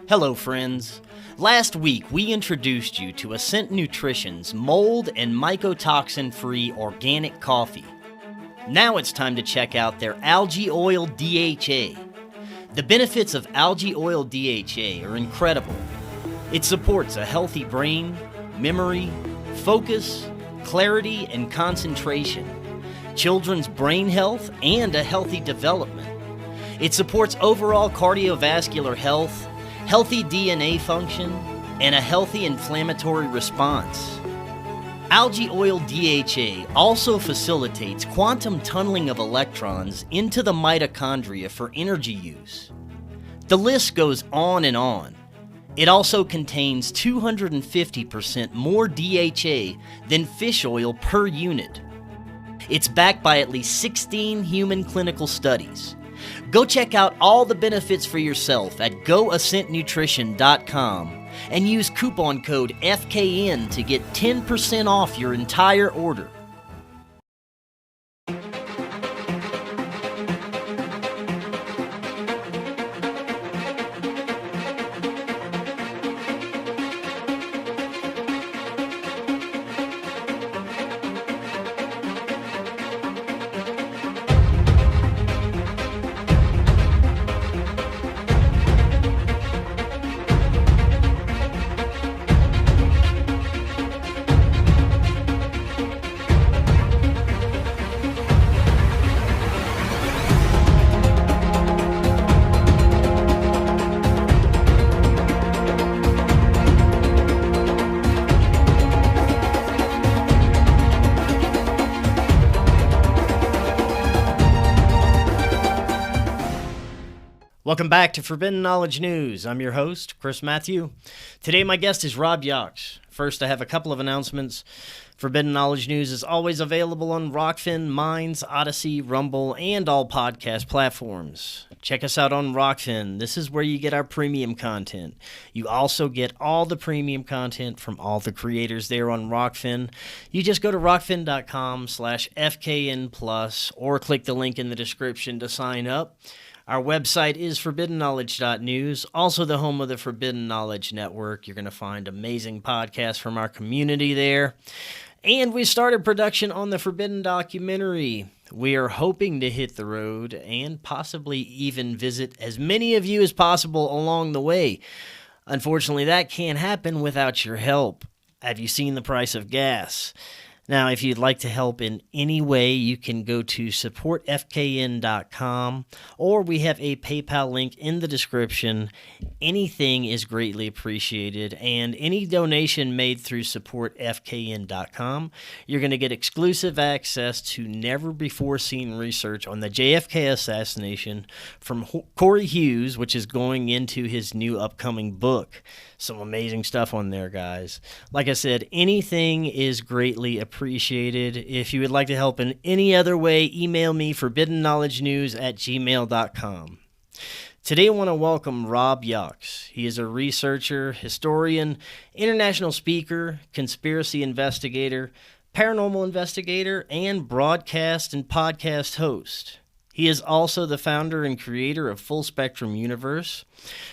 Hello, friends. Last week, we introduced you to Ascent Nutrition's mold and mycotoxin-free organic coffee. Now it's time to check out their algae oil DHA. The benefits of algae oil DHA are incredible. It supports a healthy brain, memory, focus, clarity, and concentration, children's brain health, and a healthy development. It supports overall cardiovascular health, healthy DNA function, and a healthy inflammatory response. Algae oil DHA also facilitates quantum tunneling of electrons into the mitochondria for energy use. The list goes on and on. It also contains 250% more DHA than fish oil per unit. It's backed by at least 16 human clinical studies. Go check out all the benefits for yourself at goascentnutrition.com and use coupon code FKN to get 10% off your entire order. Welcome back to Forbidden Knowledge News. I'm your host, Chris Matthew. Today my guest is Rob Yox. First, I have a couple of announcements. Forbidden Knowledge News is always available on Rokfin, Minds, Odysee, Rumble, and all podcast platforms. Check us out on Rokfin. This is where you get our premium content. You also get all the premium content from all the creators there on Rokfin. You just go to rokfin.com/FKN Plus or click the link in the description to sign up. Our website is forbiddenknowledge.news, also the home of the Forbidden Knowledge Network. You're going to find amazing podcasts from our community there. And we started production on the Forbidden documentary. We are hoping to hit the road and possibly even visit as many of you as possible along the way. Unfortunately, that can't happen without your help. Have you seen the price of gas? Now, if you'd like to help in any way, you can go to supportfkn.com, or we have a PayPal link in the description. Anything is greatly appreciated, and any donation made through supportfkn.com, you're going to get exclusive access to never-before-seen research on the JFK assassination from Cory Hughes, which is going into his new upcoming book. Some amazing stuff on there, guys. Like I said, anything is greatly appreciated. If you would like to help in any other way, email me forbiddenknowledgenews@gmail.com. Today I want to welcome Rob Yox. He is a researcher, historian, international speaker, conspiracy investigator, paranormal investigator, and broadcast and podcast host. He is also the founder and creator of Full Spectrum Universe.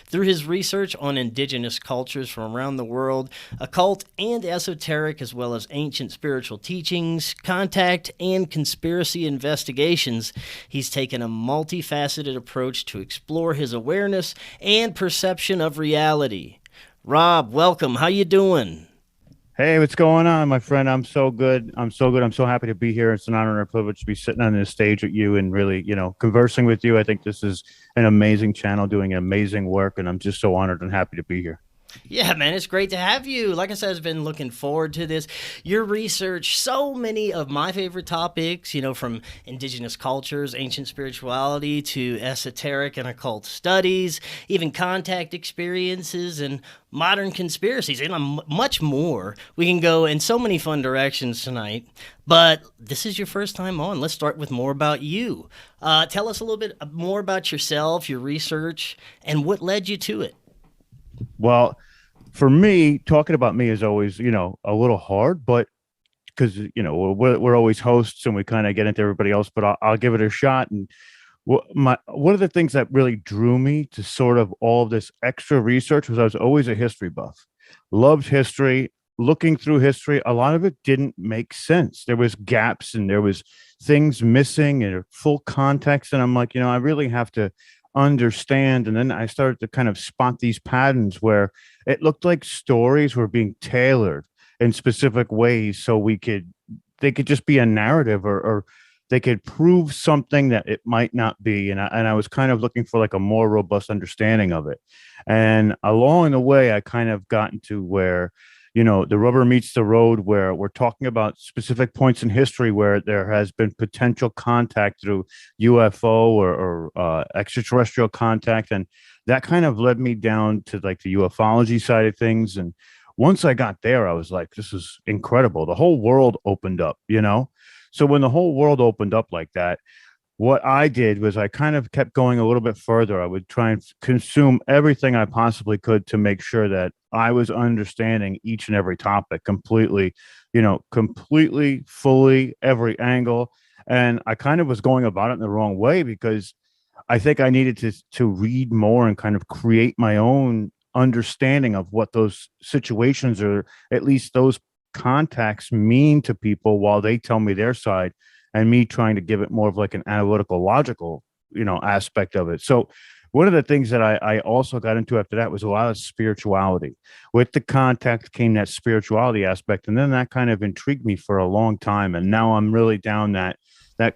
Through his research on indigenous cultures from around the world, occult and esoteric as well as ancient spiritual teachings, contact, and conspiracy investigations, he's taken a multifaceted approach to explore his awareness and perception of reality. Rob, welcome. How you doing? Hey, what's going on, my friend? I'm so good. I'm so happy to be here. It's an honor and a privilege to be sitting on this stage with you and really, conversing with you. I think this is an amazing channel doing amazing work, and I'm just so honored and happy to be here. Yeah, man, it's great to have you. Like I said, I've been looking forward to this. Your research, so many of my favorite topics, from indigenous cultures, ancient spirituality, to esoteric and occult studies, even contact experiences and modern conspiracies, and much more. We can go in so many fun directions tonight, but this is your first time on. Let's start with more about you. Tell us a little bit more about yourself, your research, and what led you to it. Well, for me, talking about me is always, a little hard, but because, we're always hosts and we kind of get into everybody else, but I'll give it a shot. And Well, my one of the things that really drew me to sort of all of this extra research was I was always a history buff, loved history. Looking through history, a lot of it didn't make sense. There was gaps and there was things missing and full context. And I'm like, I really have to understand. And then I started to kind of spot these patterns where it looked like stories were being tailored in specific ways so they could just be a narrative or they could prove something that it might not be. And I was kind of looking for like a more robust understanding of it. And along the way, I kind of gotten to where, the rubber meets the road, where we're talking about specific points in history where there has been potential contact through UFO or extraterrestrial contact. And that kind of led me down to like the ufology side of things. And once I got there, I was like, this is incredible. The whole world opened up. So when the whole world opened up like that, what I did was I kind of kept going a little bit further. I would try and consume everything I possibly could to make sure that I was understanding each and every topic completely, completely, fully, every angle. And I kind of was going about it in the wrong way because I think I needed to read more and kind of create my own understanding of what those situations or at least those contacts mean to people while they tell me their side and me trying to give it more of like an analytical, logical, aspect of it. So one of the things that I also got into after that was a lot of spirituality. With the contact came that spirituality aspect. And then that kind of intrigued me for a long time. And now I'm really down that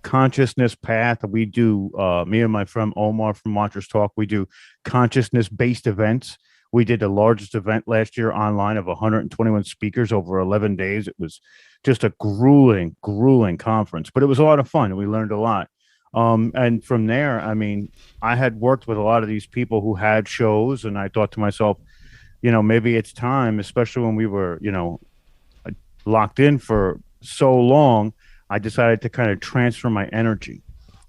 consciousness path. We do, me and my friend Omar from Watchers Talk, we do consciousness-based events. We did the largest event last year online of 121 speakers over 11 days. It was just a grueling, grueling conference, but it was a lot of fun and we learned a lot. And from there, I mean, I had worked with a lot of these people who had shows, and I thought to myself, maybe it's time, especially when we were, locked in for so long. I decided to kind of transfer my energy.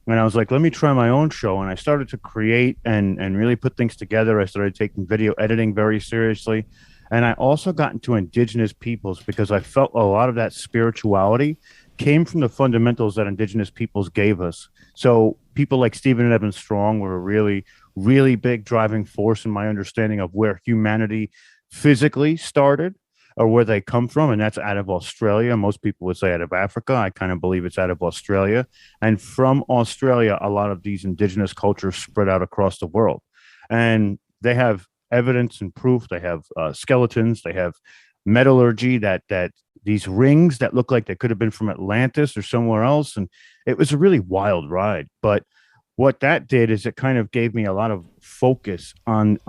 And I was like, let me try my own show. And I started to create and really put things together. I started taking video editing very seriously. And I also got into Indigenous peoples because I felt a lot of that spirituality came from the fundamentals that Indigenous peoples gave us. So people like Stephen and Evan Strong were a really, really big driving force in my understanding of where humanity physically started or where they come from. And that's out of Australia. Most people would say out of Africa. I kind of believe it's out of Australia. And from Australia, a lot of these Indigenous cultures spread out across the world. And they have evidence and proof. They have skeletons. They have metallurgy that these rings that look like they could have been from Atlantis or somewhere else. And it was a really wild ride. But what that did is it kind of gave me a lot of focus on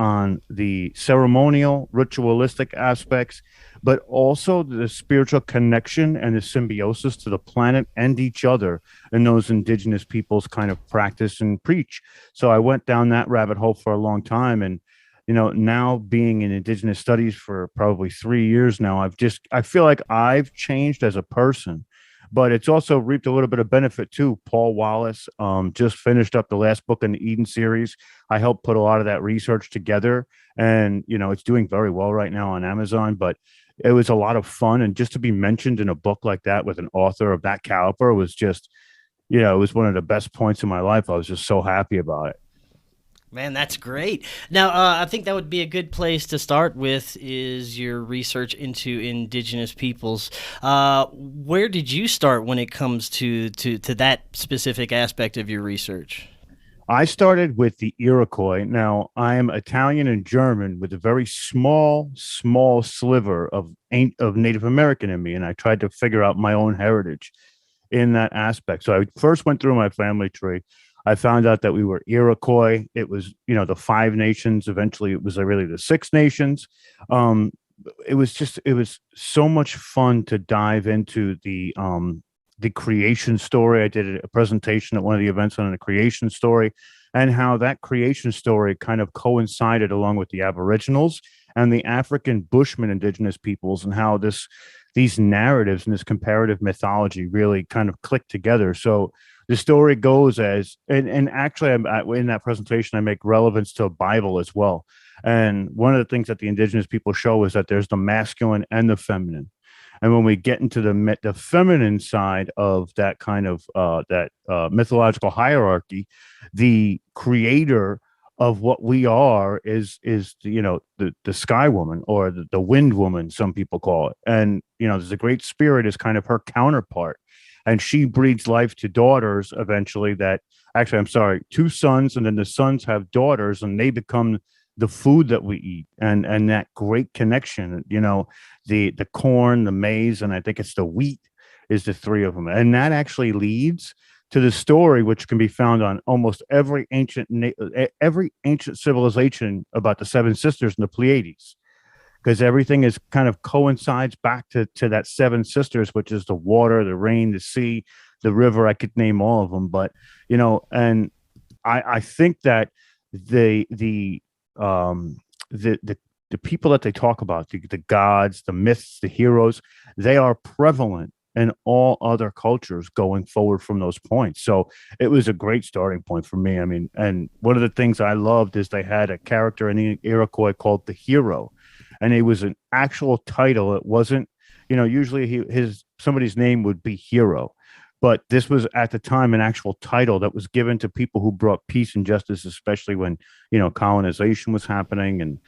the ceremonial, ritualistic aspects, but also the spiritual connection and the symbiosis to the planet and each other and those Indigenous peoples kind of practice and preach. So I went down that rabbit hole for a long time. And now being in Indigenous studies for probably 3 years now, I feel like I've changed as a person, but it's also reaped a little bit of benefit too. Paul Wallace just finished up the last book in the Eden series. I helped put a lot of that research together, and it's doing very well right now on Amazon. But it was a lot of fun, and just to be mentioned in a book like that with an author of that caliber was just, it was one of the best points in my life. I was just so happy about it. Man, that's great. Now, I think that would be a good place to start with is your research into Indigenous peoples. Where did you start when it comes to that specific aspect of your research? I started with the Iroquois. Now, I am Italian and German with a very small, small sliver of Native American in me, and I tried to figure out my own heritage in that aspect. So I first went through my family tree. I found out that we were Iroquois. It was, the 5 nations. Eventually, it was really the 6 nations. It was so much fun to dive into the creation story. I did a presentation at one of the events on the creation story and how that creation story kind of coincided along with the Aboriginals and the African Bushman Indigenous peoples, and how these narratives and this comparative mythology really kind of clicked together. So the story goes and actually in that presentation, I make relevance to the Bible as well. And one of the things that the Indigenous people show is that there's the masculine and the feminine. And when we get into the feminine side of that kind of mythological hierarchy, the creator of what we are is the sky woman, or the wind woman, some people call it. And there's a great spirit is kind of her counterpart, and she breeds life to daughters eventually, that actually, I'm sorry, two sons, and then the sons have daughters, and they become the food that we eat. And that great connection, the corn, the maize, and I think it's the wheat, is the three of them. And that actually leads to the story, which can be found on almost every ancient civilization, about the seven sisters and the Pleiades, because everything is kind of coincides back to that seven sisters, which is the water, the rain, the sea, the river. I could name all of them, but and I think that the the people that they talk about, the gods, the myths, the heroes, they are prevalent in all other cultures going forward from those points. So it was a great starting point for me. I mean, and one of the things I loved is they had a character in the Iroquois called the Hero, and it was an actual title. It wasn't, usually somebody's name would be Hero, but this was at the time an actual title that was given to people who brought peace and justice, especially when colonization was happening. And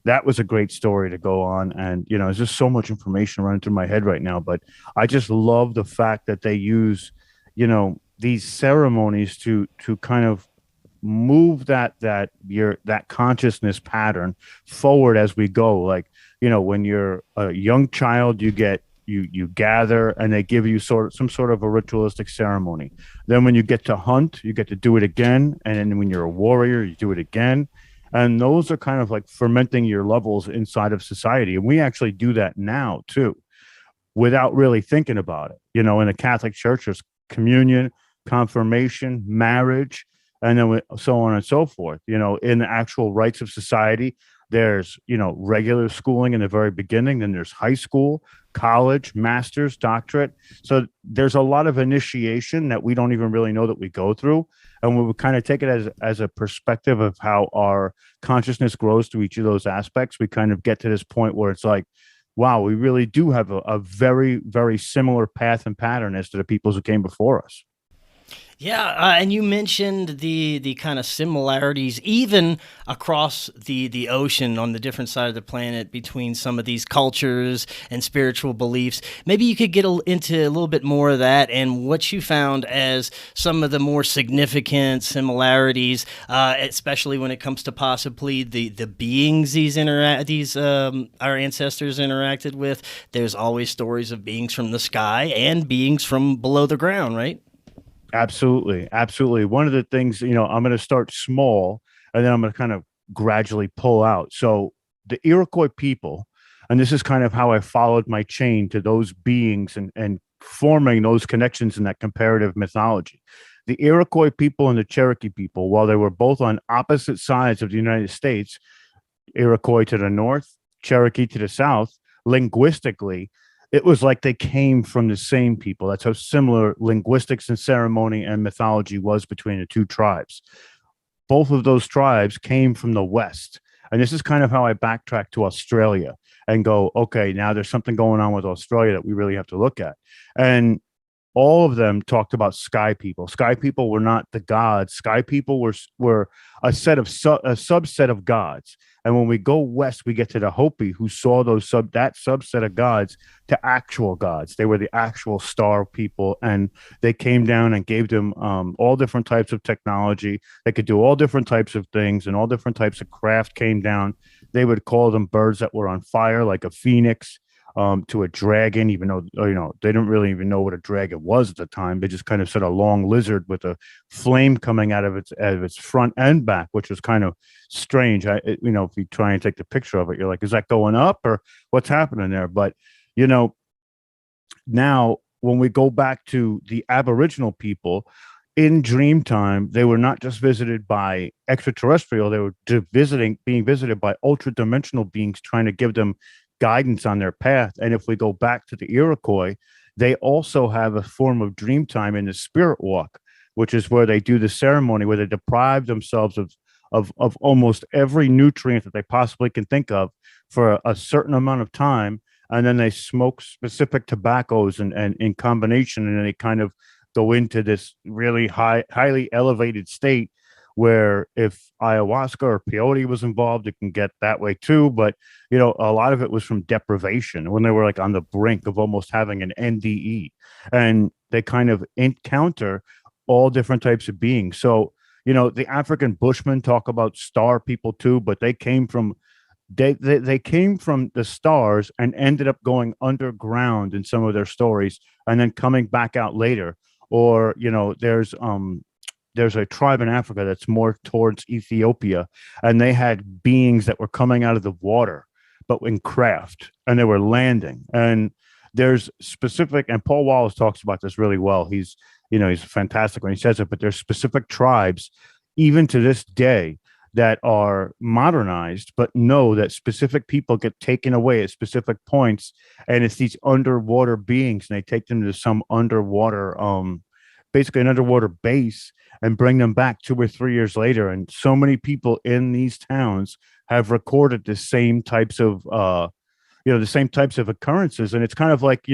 that was a great story to go on. And there's just so much information running through my head right now, but I just love the fact that they use these ceremonies to kind of move that consciousness pattern forward as we go. Like, when you're a young child, you gather, and they give you some sort of a ritualistic ceremony. Then when you get to hunt, you get to do it again. And then when you're a warrior, you do it again. And those are kind of like fermenting your levels inside of society. And we actually do that now too, without really thinking about it. In the Catholic Church, there's communion, confirmation, marriage, and then so on and so forth. In the actual rites of society, there's, regular schooling in the very beginning. Then there's high school, college, master's, doctorate. So there's a lot of initiation that we don't even really know that we go through. And we would kind of take it as a perspective of how our consciousness grows through each of those aspects. We kind of get to this point where it's like, wow, we really do have a very, very similar path and pattern as to the peoples who came before us. Yeah, and you mentioned the kind of similarities even across the ocean on the different side of the planet between some of these cultures and spiritual beliefs. Maybe you could get into a little bit more of that and what you found as some of the more significant similarities, especially when it comes to possibly the beings our ancestors interacted with. There's always stories of beings from the sky and beings from below the ground, right? Absolutely. Absolutely. One of the things, I'm going to start small, and then I'm going to kind of gradually pull out. So the Iroquois people, and this is kind of how I followed my chain to those beings and forming those connections in that comparative mythology. The Iroquois people and the Cherokee people, while they were both on opposite sides of the United States, Iroquois to the north, Cherokee to the south, linguistically, it was like they came from the same people. That's how similar linguistics and ceremony and mythology was between the two tribes. Both of those tribes came from the West. And this is kind of how I backtrack to Australia and go, okay, now there's something going on with Australia that we really have to look at. And all of them talked about sky people. Sky people were not the gods. Sky people were a subset of gods. And when we go west, we get to the Hopi, who saw that subset of gods to actual gods. They were the actual star people, and they came down and gave them all different types of technology. They could do all different types of things, and all different types of craft came down. They would call them birds that were on fire, like a phoenix. To a dragon, even though they didn't really even know what a dragon was at the time. They just kind of said a long lizard with a flame coming out of its front and back, which was kind of strange. If you try and take the picture of it, you're like, is that going up or what's happening there? But now when we go back to the Aboriginal people in Dreamtime, they were not just visited by extraterrestrial; they were being visited by ultra-dimensional beings, trying to give them guidance on their path. And if we go back to the Iroquois, they also have a form of dream time in the spirit walk, which is where they do the ceremony where they deprive themselves of almost every nutrient that they possibly can think of for a certain amount of time. and then they smoke specific tobaccos and in combination, and then they kind of go into this really highly elevated state where if ayahuasca or peyote was involved, it can get that way too. But a lot of it was from deprivation when they were like on the brink of almost having an NDE, and they kind of encounter all different types of beings. So the African Bushmen talk about star people too, but they came from they came from the stars and ended up going underground in some of their stories and then coming back out later. Or there's a tribe in Africa that's more towards Ethiopia, and they had beings that were coming out of the water but in craft, and they were landing. And there's specific, and Paul Wallace talks about this really well. He's fantastic when he says it, but there's specific tribes even to this day that are modernized, but know that specific people get taken away at specific points, and it's these underwater beings, and they take them to some underwater, basically an underwater base, and bring them back 2 or 3 years later. And so many people in these towns have recorded the same types of, occurrences. And it's kind of like,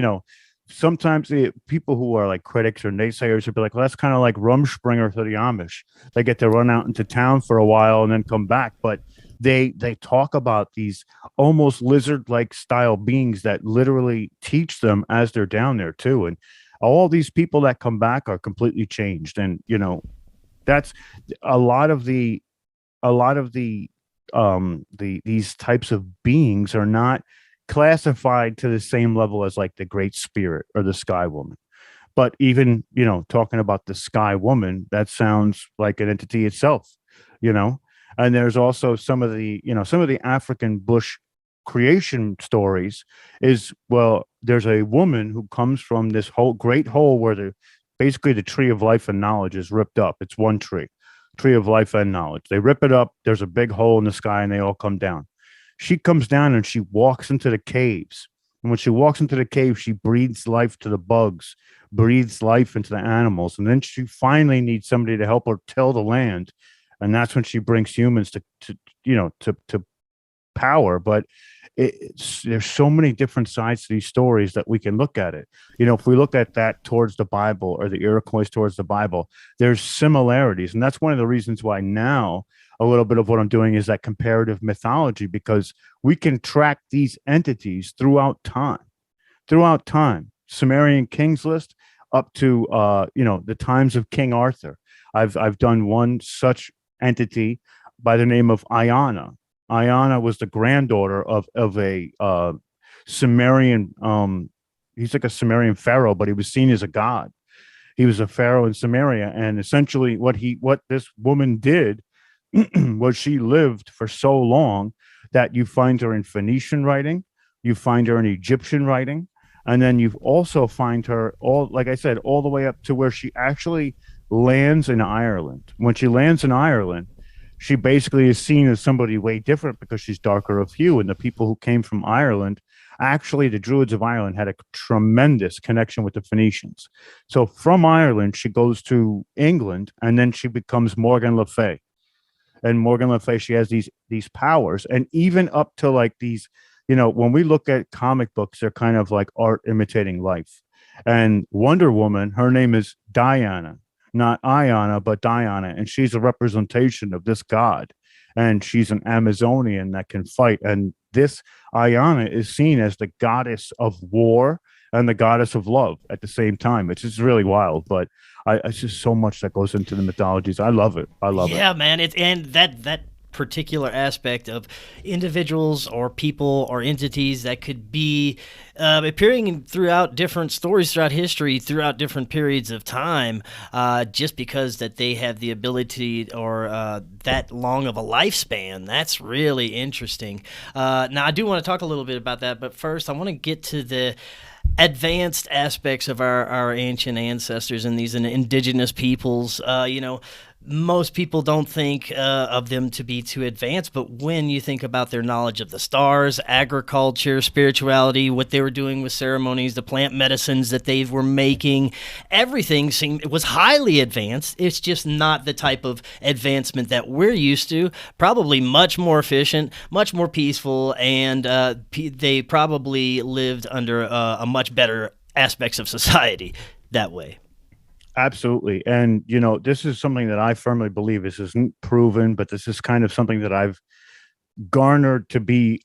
sometimes the people who are like critics or naysayers would be like, well, that's kind of like Rumspringa to the Amish. They get to run out into town for a while and then come back. But they talk about these almost lizard-like style beings that literally teach them as they're down there too. And all these people that come back are completely changed. And, that's a lot of the these types of beings are not classified to the same level as like the Great Spirit or the Sky Woman. But even, talking about the Sky Woman, that sounds like an entity itself, and there's also some of the African bush creation stories is, well, there's a woman who comes from this whole great hole where basically the tree of life and knowledge is ripped up. It's one tree of life and knowledge. They rip it up. There's a big hole in the sky and they all come down. She comes down and she walks into the caves. And when she walks into the cave, she breathes life to the bugs, breathes life into the animals. And then she finally needs somebody to help her till the land. And that's when she brings humans to power. But there's so many different sides to these stories that we can look at it. If we look at that towards the Bible, or the Iroquois towards the Bible, there's similarities. And that's one of the reasons why now a little bit of what I'm doing is that comparative mythology, because we can track these entities throughout time. Sumerian Kings list up to the times of King Arthur. I've done one such entity by the name of Ayana. Ayana was the granddaughter of a Sumerian. He's like a Sumerian pharaoh, but he was seen as a god. He was a pharaoh in Samaria, and essentially what this woman did was she lived for so long that you find her in Phoenician writing, you find her in Egyptian writing, and then you also find her all the way up to where she actually lands in Ireland. When she lands in Ireland, she basically is seen as somebody way different because she's darker of hue. And the people who came from Ireland, actually the Druids of Ireland, had a tremendous connection with the Phoenicians. So from Ireland, she goes to England, and then she becomes Morgan Le Fay. And Morgan Le Fay, she has these powers. And even up to like these, when we look at comic books, they're kind of like art imitating life. And Wonder Woman, her name is Diana. Not Ayana, but Diana, and she's a representation of this god, and she's an Amazonian that can fight. And this Ayana is seen as the goddess of war and the goddess of love at the same time. It's just really wild, but it's just so much that goes into the mythologies. I love it. Yeah, man. And that particular aspect of individuals or people or entities that could be appearing throughout different stories throughout history, throughout different periods of time, just because that they have the ability or that long of a lifespan. That's really interesting. Now, I do want to talk a little bit about that, but first I want to get to the advanced aspects of our ancient ancestors and these indigenous peoples. most people don't think of them to be too advanced, but when you think about their knowledge of the stars, agriculture, spirituality, what they were doing with ceremonies, the plant medicines that they were making, everything was highly advanced. It's just not the type of advancement that we're used to. Probably much more efficient, much more peaceful, and they probably lived under a much better aspects of society that way. Absolutely. And, this is something that I firmly believe. This isn't proven, but this is kind of something that I've garnered to be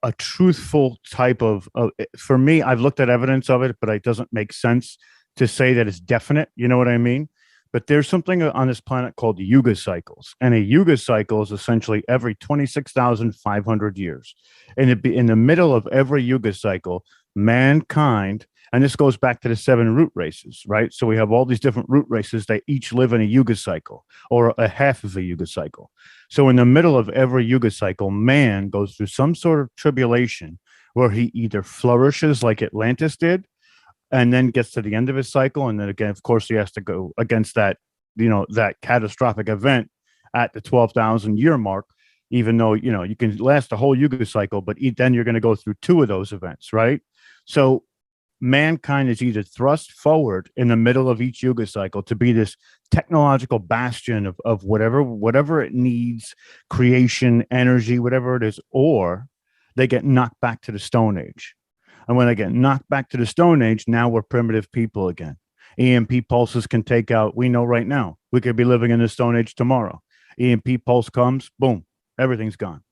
a truthful type of, for me, I've looked at evidence of it, but it doesn't make sense to say that it's definite. You know what I mean? But there's something on this planet called yuga cycles. And a yuga cycle is essentially every 26,500 years. And in the middle of every yuga cycle, mankind, and this goes back to the 7 root races, right? So we have all these different root races that each live in a yuga cycle or a half of a yuga cycle. So in the middle of every yuga cycle, man goes through some sort of tribulation where he either flourishes like Atlantis did and then gets to the end of his cycle. And then again, of course, he has to go against that, that catastrophic event at the 12,000 year mark, even though, you can last the whole yuga cycle, but then you're going to go through 2 of those events, right? So mankind is either thrust forward in the middle of each yuga cycle to be this technological bastion of whatever it needs, creation, energy, whatever it is, or they get knocked back to the Stone Age. And when they get knocked back to the Stone Age, now we're primitive people again. EMP pulses can take out, we know right now, we could be living in the Stone Age tomorrow. EMP pulse comes, boom, everything's gone.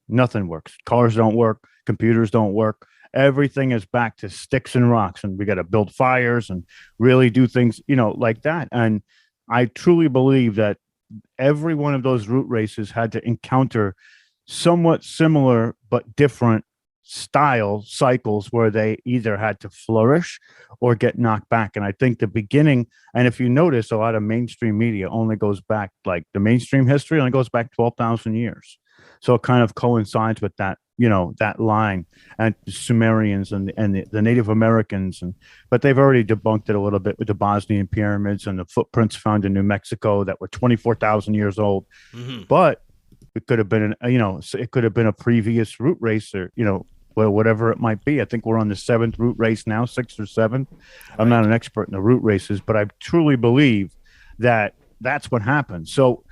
Nothing works. Cars don't work. Computers don't work. Everything is back to sticks and rocks, and we got to build fires and really do things, like that. And I truly believe that every one of those root races had to encounter somewhat similar but different style cycles where they either had to flourish or get knocked back. And I think the beginning, and if you notice, a lot of mainstream media only goes back, like the mainstream history only goes back 12,000 years. So it kind of coincides with that, that line, and the Sumerians and the Native Americans, but they've already debunked it a little bit with the Bosnian pyramids and the footprints found in New Mexico that were 24,000 years old. Mm-hmm. But it could have been, it could have been a previous root race, or, well, whatever it might be. I think we're on the 7th root race now, 6th or 7th. Right. I'm not an expert in the root races, but I truly believe that that's what happened. So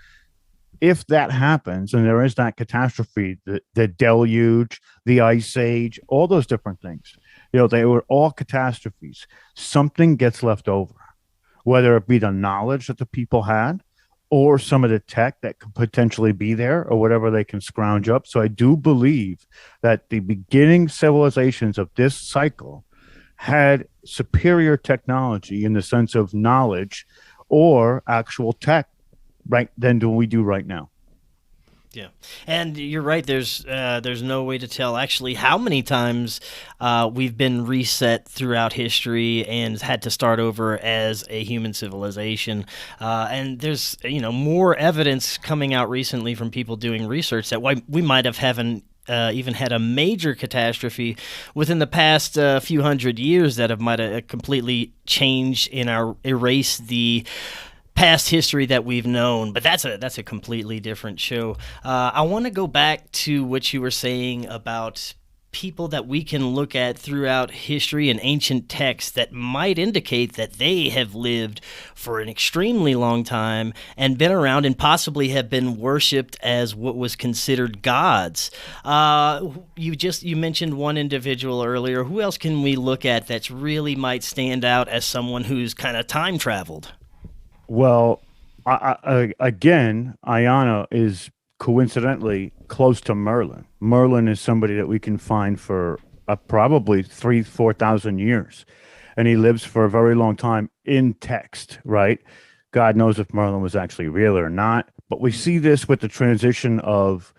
if that happens, and there is that catastrophe, the deluge, the ice age, all those different things, they were all catastrophes. Something gets left over, whether it be the knowledge that the people had or some of the tech that could potentially be there or whatever they can scrounge up. So I do believe that the beginning civilizations of this cycle had superior technology in the sense of knowledge or actual tech right then than we do right now. Yeah, and you're right. There's no way to tell actually how many times we've been reset throughout history and had to start over as a human civilization. And there's more evidence coming out recently from people doing research that we might have haven't even had a major catastrophe within the past few hundred years that might have completely changed erased the past history that we've known, but that's a completely different show. I want to go back to what you were saying about people that we can look at throughout history and ancient texts that might indicate that they have lived for an extremely long time and been around and possibly have been worshipped as what was considered gods. You mentioned one individual earlier. Who else can we look at that's really might stand out as someone who's kind of time traveled? Well, again, Ayana is coincidentally close to Merlin. Merlin is somebody that we can find for probably 4,000 years, and he lives for a very long time in text, right? God knows if Merlin was actually real or not, but we see this with the transition of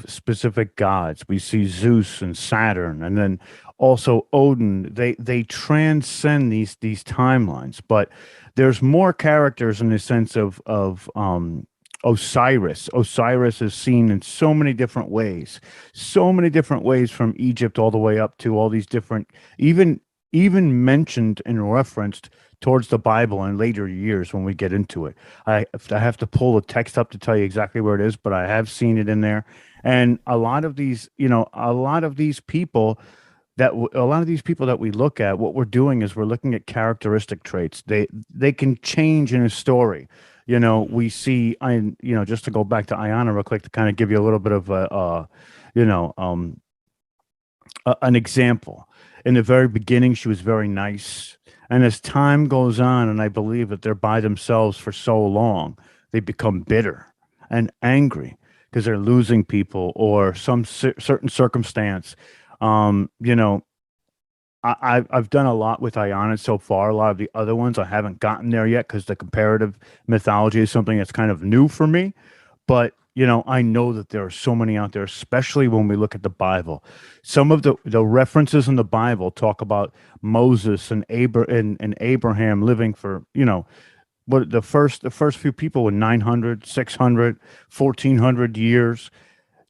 specific gods. We see Zeus and Saturn, and then also Odin. They transcend these timelines, but there's more characters in the sense of Osiris. Osiris is seen in so many different ways from Egypt all the way up to all these different, even even mentioned and referenced towards the Bible in later years when we get into it. I have to pull the text up to tell you exactly where it is, but I have seen it in there. And a lot of these, a lot of these people a lot of these people that we look at, what we're doing is we're looking at characteristic traits. They can change in a story. We see, just to go back to Ayana real quick to kind of give you a little bit of you know, um, an example. In the very beginning, she was very nice. And as time goes on, and I believe that they're by themselves for so long, they become bitter and angry because they're losing people or some certain circumstance. Um, you know, I've done a lot with Ionis so far. A lot of the other ones I haven't gotten there yet because the comparative mythology is something that's kind of new for me. But I know that there are so many out there, especially when we look at the Bible. Some of the references in the Bible talk about Moses and Abraham living for, what the first few people were 900, 600, 1400 years.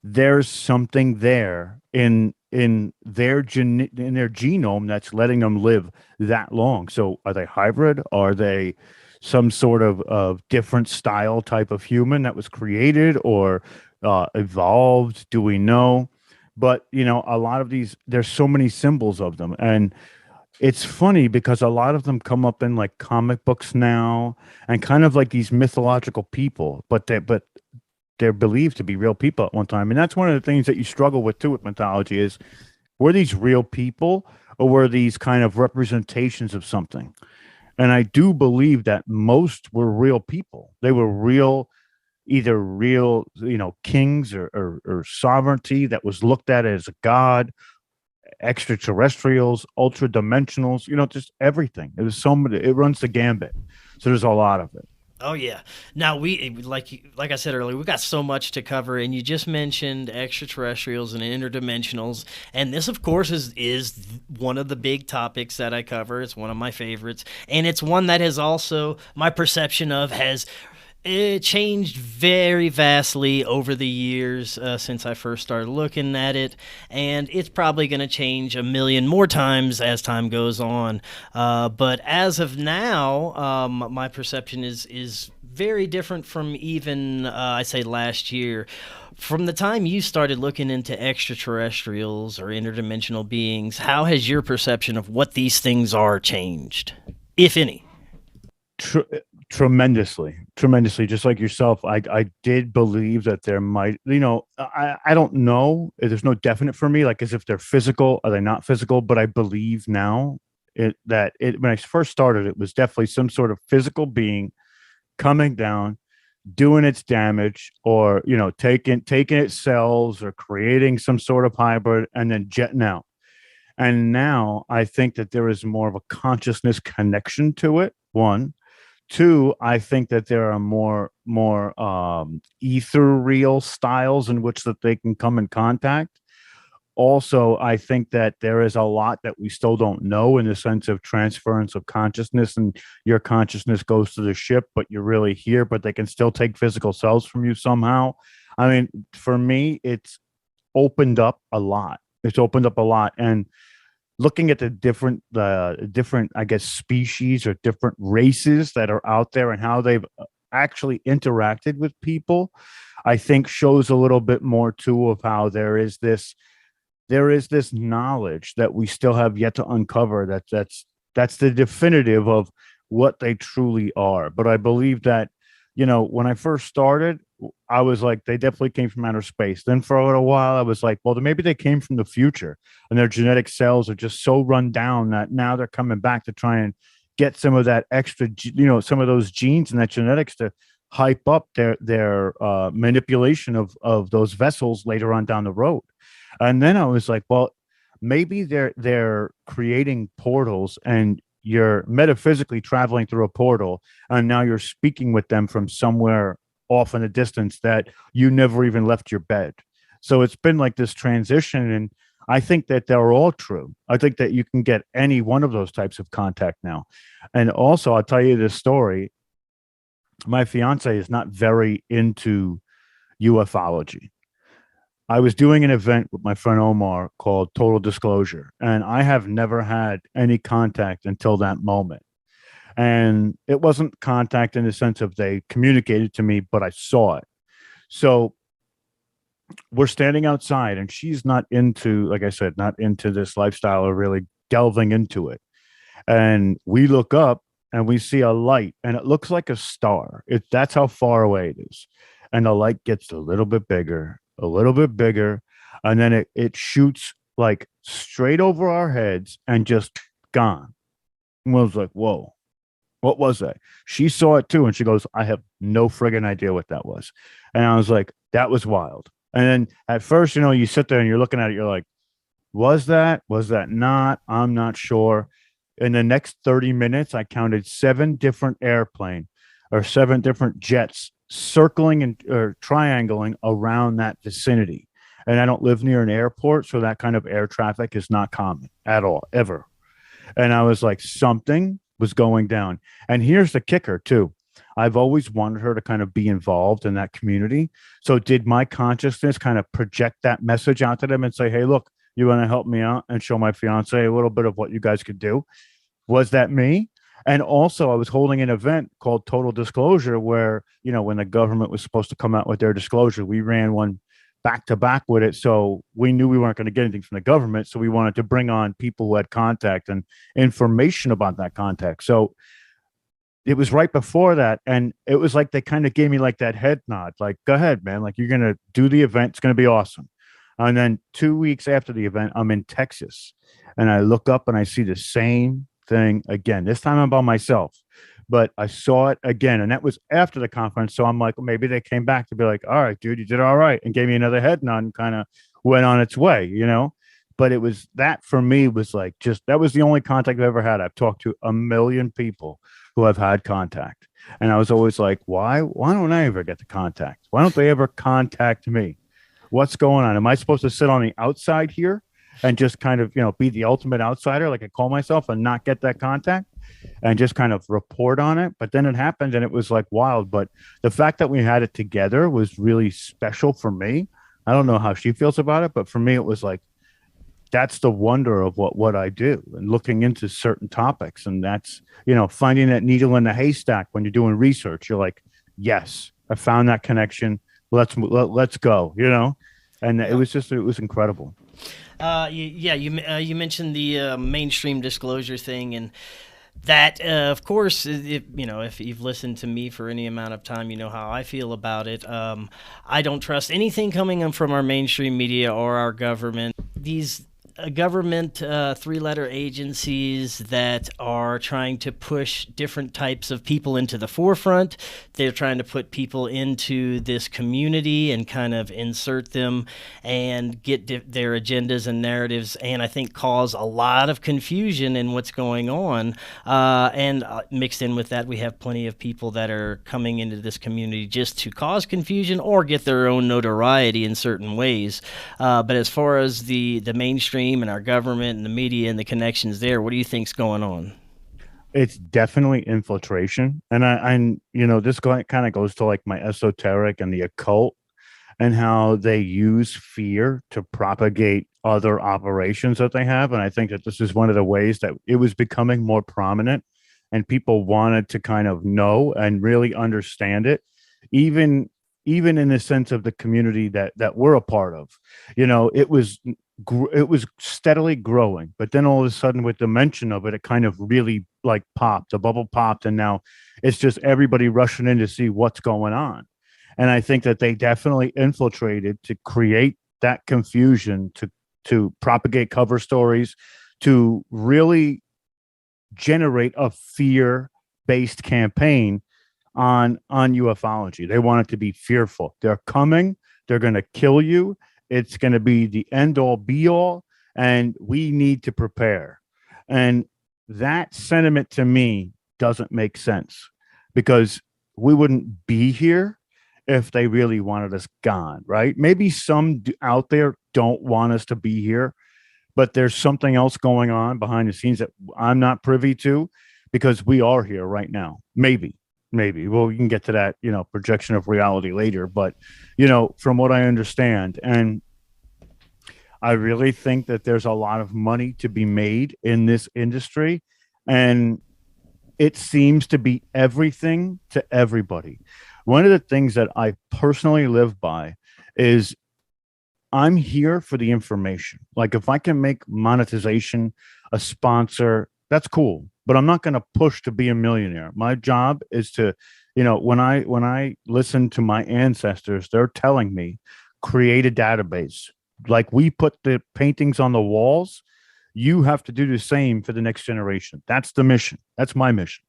There's something there in their genome that's letting them live that long. So are they hybrid? Are they some sort of different style type of human that was created or evolved? Do we know? But a lot of these, there's so many symbols of them, and it's funny because a lot of them come up in like comic books now, and kind of like these mythological people, but they're believed to be real people at one time. And that's one of the things that you struggle with too with mythology is, were these real people or were these kind of representations of something? And I do believe that most were real people. They were real, either real, kings or sovereignty that was looked at as a god, extraterrestrials, ultra dimensionals, just everything. It was so many, it runs the gambit. So there's a lot of it. Oh yeah. Now like I said earlier, we got so much to cover, and you just mentioned extraterrestrials and interdimensionals, and this, of course, is one of the big topics that I cover. It's one of my favorites, and it's one that has also my perception of has it changed very vastly over the years since I first started looking at it, and it's probably going to change a million more times as time goes on. But as of now, my perception is very different from even I say last year. From the time you started looking into extraterrestrials or interdimensional beings, how has your perception of what these things are changed, if any? Tr- tremendously, just like yourself. I did believe that there might, I don't know, there's no definite for me, like as if they're physical, are they not physical? But I believe now when I first started, it was definitely some sort of physical being coming down, doing its damage, or taking its cells or creating some sort of hybrid and then jetting out. And now I think that there is more of a consciousness connection to it. One. Two, I think that there are more ethereal styles in which that they can come in contact. Also, I think that there is a lot that we still don't know in the sense of transference of consciousness, and your consciousness goes to the ship, but you're really here, but they can still take physical cells from you somehow. I mean, for me, it's opened up a lot. It's opened up a lot. And looking at the different, I guess, species or different races that are out there and how they've actually interacted with people, I think shows a little bit more too of how there is this knowledge that we still have yet to uncover, that's the definitive of what they truly are. But I believe that, when I first started, I was like, they definitely came from outer space. Then for a little while, I was like, well, maybe they came from the future, and their genetic cells are just so run down that now they're coming back to try and get some of that extra, some of those genes and that genetics to hype up their manipulation of those vessels later on down the road. And then I was like, well, maybe they're creating portals, and you're metaphysically traveling through a portal, and now you're speaking with them from somewhere off in the distance that you never even left your bed. So it's been like this transition, and I think that they're all true. I think that you can get any one of those types of contact now. And also, I'll tell you this story. My fiance is not very into ufology. I was doing an event with my friend Omar called Total Disclosure, and I have never had any contact until that moment. And it wasn't contact in the sense of they communicated to me, but I saw it. So we're standing outside, and she's not into, like I said, not into this lifestyle or really delving into it. And we look up and we see a light, and it looks like a star. That's how far away it is. And the light gets a little bit bigger, and then it shoots like straight over our heads and just gone. And I was like, whoa, what was that? She saw it too, and she goes, I have no friggin' idea what that was. And I was like, that was wild. And then at first, you sit there and you're looking at it, you're like, was that not? I'm not sure. In the next 30 minutes, I counted 7 different airplane or 7 different jets circling and or triangling around that vicinity. And I don't live near an airport, so that kind of air traffic is not common at all, ever. And I was like, something was going down. And here's the kicker, too. I've always wanted her to kind of be involved in that community. So did my consciousness kind of project that message out to them and say, hey, look, you want to help me out and show my fiance a little bit of what you guys could do? Was that me? And also, I was holding an event called Total Disclosure where, when the government was supposed to come out with their disclosure, we ran one back to back with it. So we knew we weren't going to get anything from the government. So we wanted to bring on people who had contact and information about that contact. So it was right before that. And it was like they kind of gave me like that head nod, like, go ahead, man. Like, you're going to do the event. It's going to be awesome. And then 2 weeks after the event, I'm in Texas. And I look up and I see the same thing again. This time I'm by myself, but I saw it again. And that was after the conference. So I'm like, well, maybe they came back to be like, all right, dude, you did all right. And gave me another head nod and kind of went on its way, But it was that for me was like, that was the only contact I've ever had. I've talked to a million people who have had contact. And I was always like, why don't I ever get the contact? Why don't they ever contact me? What's going on? Am I supposed to sit on the outside here and just kind of, be the ultimate outsider, like I call myself, and not get that contact and just kind of report on it? But then it happened and it was like wild. But the fact that we had it together was really special for me. I don't know how she feels about it, but for me, it was like, that's the wonder of what I do and looking into certain topics. And that's, finding that needle in the haystack when you're doing research. You're like, yes, I found that connection. Let's go, and it was incredible. You mentioned the mainstream disclosure thing, and that, of course, if you've listened to me for any amount of time, you know how I feel about it. I don't trust anything coming from our mainstream media or our government. These government 3-letter agencies that are trying to push different types of people into the forefront. They're trying to put people into this community and kind of insert them and get their agendas and narratives, and I think cause a lot of confusion in what's going on. And mixed in with that, we have plenty of people that are coming into this community just to cause confusion or get their own notoriety in certain ways. But as far as the mainstream and our government and the media and the connections there, what do you think's going on? It's definitely infiltration. And this kind of goes to like my esoteric and the occult and how they use fear to propagate other operations that they have. And I think that this is one of the ways that it was becoming more prominent and people wanted to kind of know and really understand it, even in the sense of the community that we're a part of. It was steadily growing, but then all of a sudden with the mention of it, it kind of really like popped, the bubble popped. And now it's just everybody rushing in to see what's going on. And I think that they definitely infiltrated to create that confusion, to propagate cover stories, to really generate a fear-based campaign on ufology. They want it to be fearful. They're coming, they're going to kill you. It's going to be the end all be all, and we need to prepare. And that sentiment to me doesn't make sense, because we wouldn't be here if they really wanted us gone, right? Maybe some out there don't want us to be here, but there's something else going on behind the scenes that I'm not privy to, because we are here right now. Maybe. Well, we can get to that, projection of reality later. But, from what I understand, and I really think that there's a lot of money to be made in this industry, and it seems to be everything to everybody. One of the things that I personally live by is I'm here for the information. Like if I can make monetization a sponsor, that's cool. But I'm not going to push to be a millionaire. My job is to, when I listen to my ancestors, they're telling me create a database. Like we put the paintings on the walls, you have to do the same for the next generation. That's the mission. That's my mission.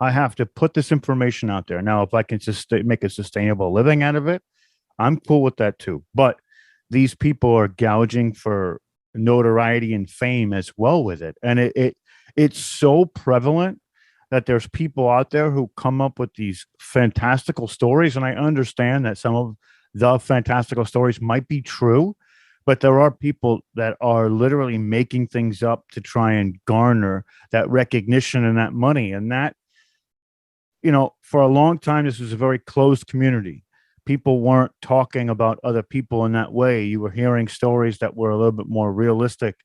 I have to put this information out there. Now, if I can make a sustainable living out of it, I'm cool with that too. But these people are gouging for notoriety and fame as well with it. And it's so prevalent that there's people out there who come up with these fantastical stories. And I understand that some of the fantastical stories might be true, but there are people that are literally making things up to try and garner that recognition and that money. And that, for a long time, this was a very closed community. People weren't talking about other people in that way. You were hearing stories that were a little bit more realistic.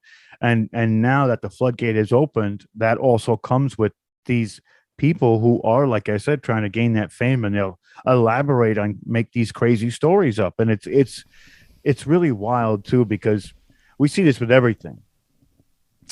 And now that the floodgate is opened, that also comes with these people who are, like I said, trying to gain that fame, and they'll elaborate on make these crazy stories up. And it's really wild too, because we see this with everything.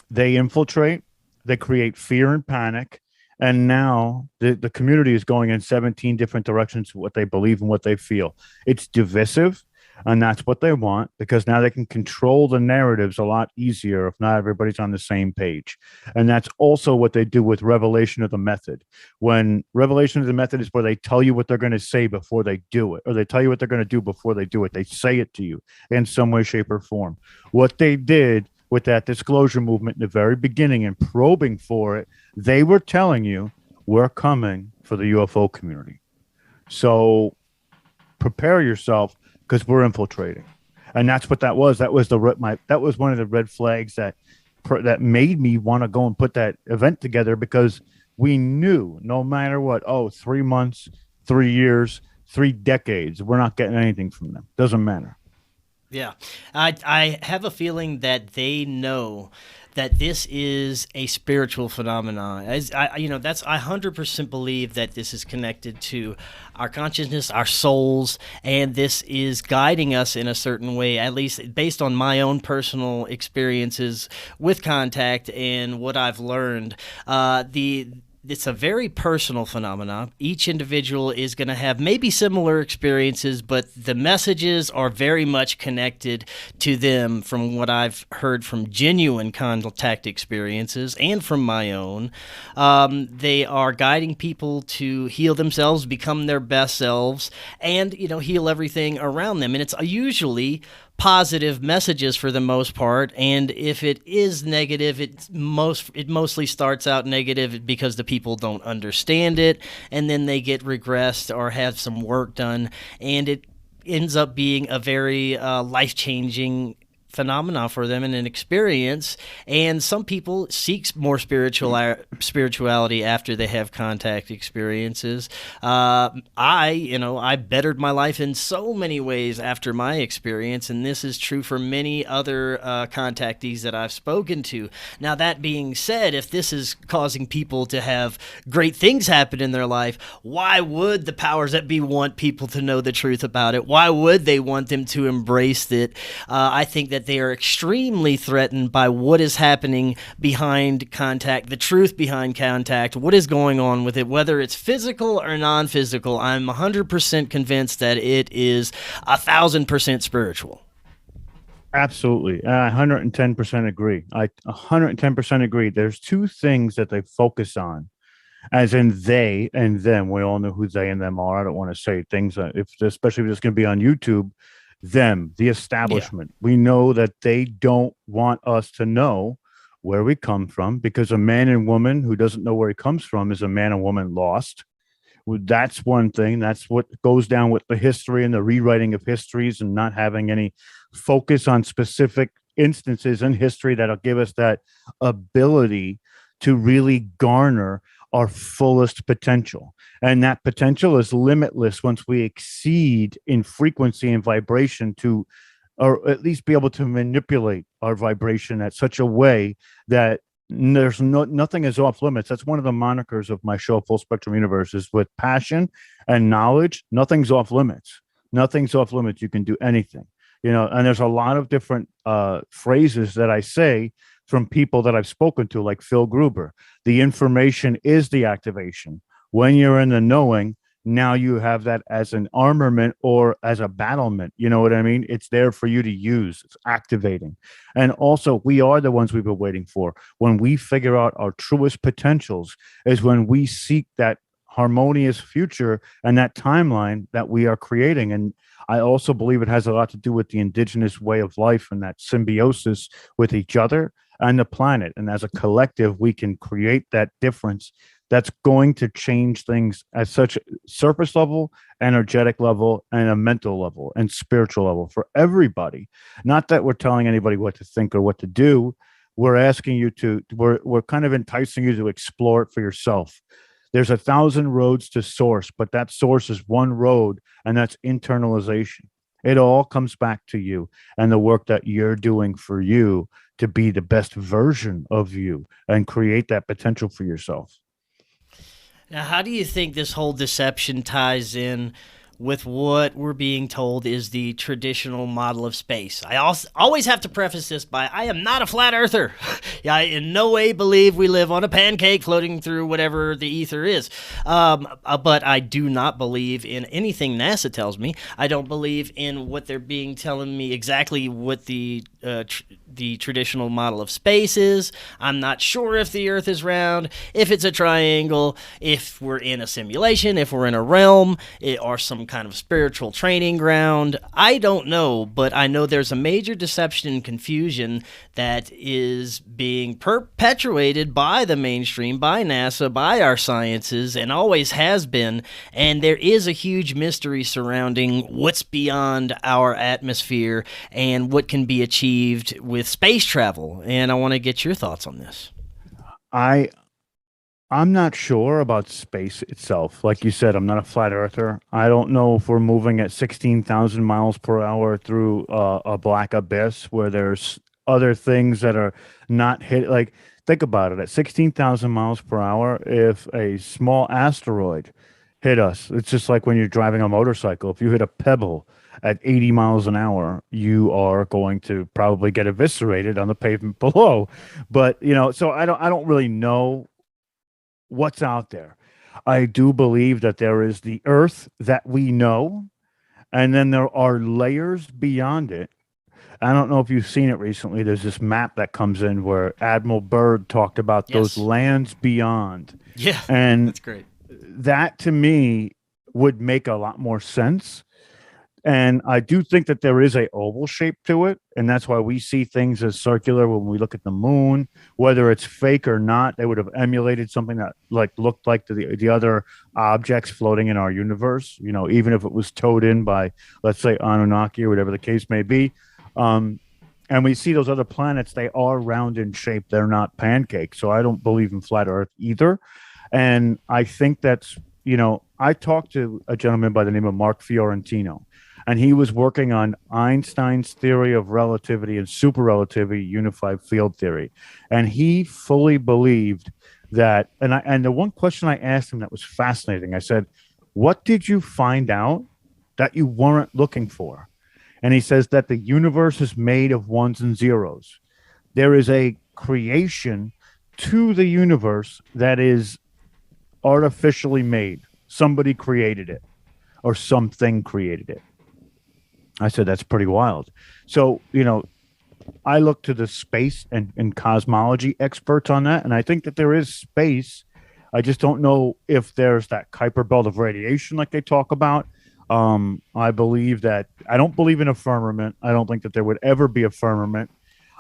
They infiltrate, they create fear and panic. And now the community is going in 17 different directions, what they believe and what they feel. It's divisive, and that's what they want, because now they can control the narratives a lot easier if not everybody's on the same page. And that's also what they do with revelation of the method. When revelation of the method is where they tell you what they're going to say before they do it, or they tell you what they're going to do before they do it. They say it to you in some way, shape, or form. What they did with that disclosure movement in the very beginning and probing for it, they were telling you, we're coming for the UFO community. So prepare yourself, because we're infiltrating. And that's what that was. That was that was one of the red flags that made me want to go and put that event together, because we knew no matter what, 3 months, 3 years, 3 decades, we're not getting anything from them. Doesn't matter. Yeah, I have a feeling that they know that this is a spiritual phenomenon. As that's I 100% believe that this is connected to our consciousness, our souls, and this is guiding us in a certain way. At least based on my own personal experiences with contact and what I've learned. It's a very personal phenomenon. Each individual is going to have maybe similar experiences, but the messages are very much connected to them from what I've heard from genuine contact experiences and from my own. They are guiding people to heal themselves, become their best selves, and, heal everything around them. And it's usually positive messages for the most part, and if it is negative, it mostly starts out negative because the people don't understand it, and then they get regressed or have some work done, and it ends up being a very life-changing phenomena for them and an experience. And some people seek more spirituality after they have contact experiences. I bettered my life in so many ways after my experience, and this is true for many other contactees that I've spoken to. Now, that being said, if this is causing people to have great things happen in their life, why would the powers that be want people to know the truth about it? Why would they want them to embrace it? I think that they are extremely threatened by what is happening behind contact, the truth behind contact, what is going on with it, whether it's physical or non-physical. I'm 100% convinced that it is 1,000% spiritual. Absolutely. I 110% agree. I 110% agree. There's two things that they focus on, as in they and them. We all know who they and them are. I don't want to say things, especially if it's going to be on YouTube. Them, the establishment. Yeah. We know that they don't want us to know where we come from, because a man and woman who doesn't know where he comes from is a man and woman lost. That's one thing. That's what goes down with the history and the rewriting of histories, and not having any focus on specific instances in history that'll give us that ability to really garner our fullest potential. And that potential is limitless once we exceed in frequency and vibration to or at least be able to manipulate our vibration at such a way that there's nothing is off limits. That's one of the monikers of my show, Full Spectrum Universe, is with passion and knowledge. Nothing's off limits. Nothing's off limits. You can do anything, and there's a lot of different phrases that I say from people that I've spoken to, like Phil Gruber. The information is the activation. When you're in the knowing, now you have that as an armament or as a battlement. You know what I mean? It's there for you to use. It's activating. And also, we are the ones we've been waiting for. When we figure out our truest potentials is when we seek that harmonious future and that timeline that we are creating. And I also believe it has a lot to do with the indigenous way of life and that symbiosis with each other and the planet. And as a collective, we can create that difference that's going to change things at such a surface level, energetic level, and a mental level and spiritual level for everybody. Not that we're telling anybody what to think or what to do. We're asking you we're kind of enticing you to explore it for yourself. There's 1,000 roads to source, but that source is one road, and that's internalization. It all comes back to you and the work that you're doing for you to be the best version of you and create that potential for yourself. Now, how do you think this whole deception ties in with what we're being told is the traditional model of space? I also always have to preface this by, I am not a flat earther. I in no way believe we live on a pancake floating through whatever the ether is. But I do not believe in anything NASA tells me. I don't believe in what they're telling me exactly what the traditional model of space is. I'm not sure if the earth is round, if it's a triangle, if we're in a simulation, if we're in a realm, or some kind of spiritual training ground. I don't know, but I know there's a major deception and confusion that is being perpetuated by the mainstream, by NASA, by our sciences, and always has been. And there is a huge mystery surrounding what's beyond our atmosphere and what can be achieved with space travel. And I want to get your thoughts on this. I'm not sure about space itself. Like you said, I'm not a flat earther. I don't know if we're moving at 16,000 miles per hour through a black abyss where there's other things that are not hit. Like, think about it. At 16,000 miles per hour, if a small asteroid hit us, it's just like when you're driving a motorcycle. If you hit a pebble at 80 miles an hour, you are going to probably get eviscerated on the pavement below. But, so I don't really know what's out there. I do believe that there is the earth that we know, and then there are layers beyond it. I don't know if you've seen it recently. There's this map that comes in where Admiral Byrd talked about those lands beyond. Yeah, and that's great. That to me would make a lot more sense. And I do think that there is a oval shape to it, and that's why we see things as circular when we look at the moon. Whether it's fake or not, they would have emulated something that looked like the other objects floating in our universe. Even if it was towed in by, let's say, Anunnaki or whatever the case may be. And we see those other planets; they are round in shape. They're not pancakes. So I don't believe in flat Earth either. And I think that's I talked to a gentleman by the name of Mark Fiorentino. And he was working on Einstein's theory of relativity and superrelativity, unified field theory. And he fully believed that. And the one question I asked him that was fascinating, I said, what did you find out that you weren't looking for? And he says that the universe is made of ones and zeros. There is a creation to the universe that is artificially made. Somebody created it, or something created it. I said, that's pretty wild. So, I look to the space and cosmology experts on that. And I think that there is space. I just don't know if there's that Kuiper belt of radiation like they talk about. I believe that I don't believe in a firmament. I don't think that there would ever be a firmament.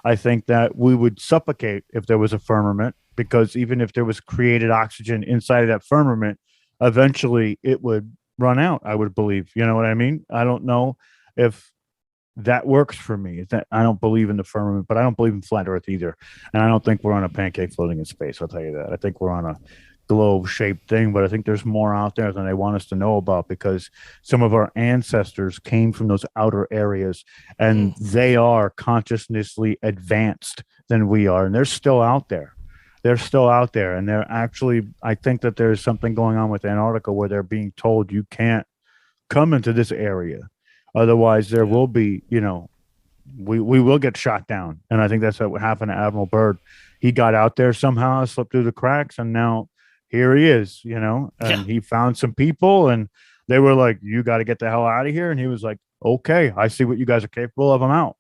I think that we would suffocate if there was a firmament, because even if there was created oxygen inside of that firmament, eventually it would run out, I would believe. You know what I mean? I don't know if that works for me. That I don't believe in the firmament, but I don't believe in flat Earth either. And I don't think we're on a pancake floating in space. I'll tell you that. I think we're on a globe shaped thing, but I think there's more out there than they want us to know about because some of our ancestors came from those outer areas and they are consciously advanced than we are. And they're still out there. They're still out there. And they're actually, I think that there's something going on with Antarctica where they're being told you can't come into this area. Otherwise, there will be, we will get shot down. And I think that's what happened to Admiral Byrd. He got out there somehow, slipped through the cracks, and now here he is, and he found some people and they were like, you got to get the hell out of here. And he was like, okay, I see what you guys are capable of. I'm out,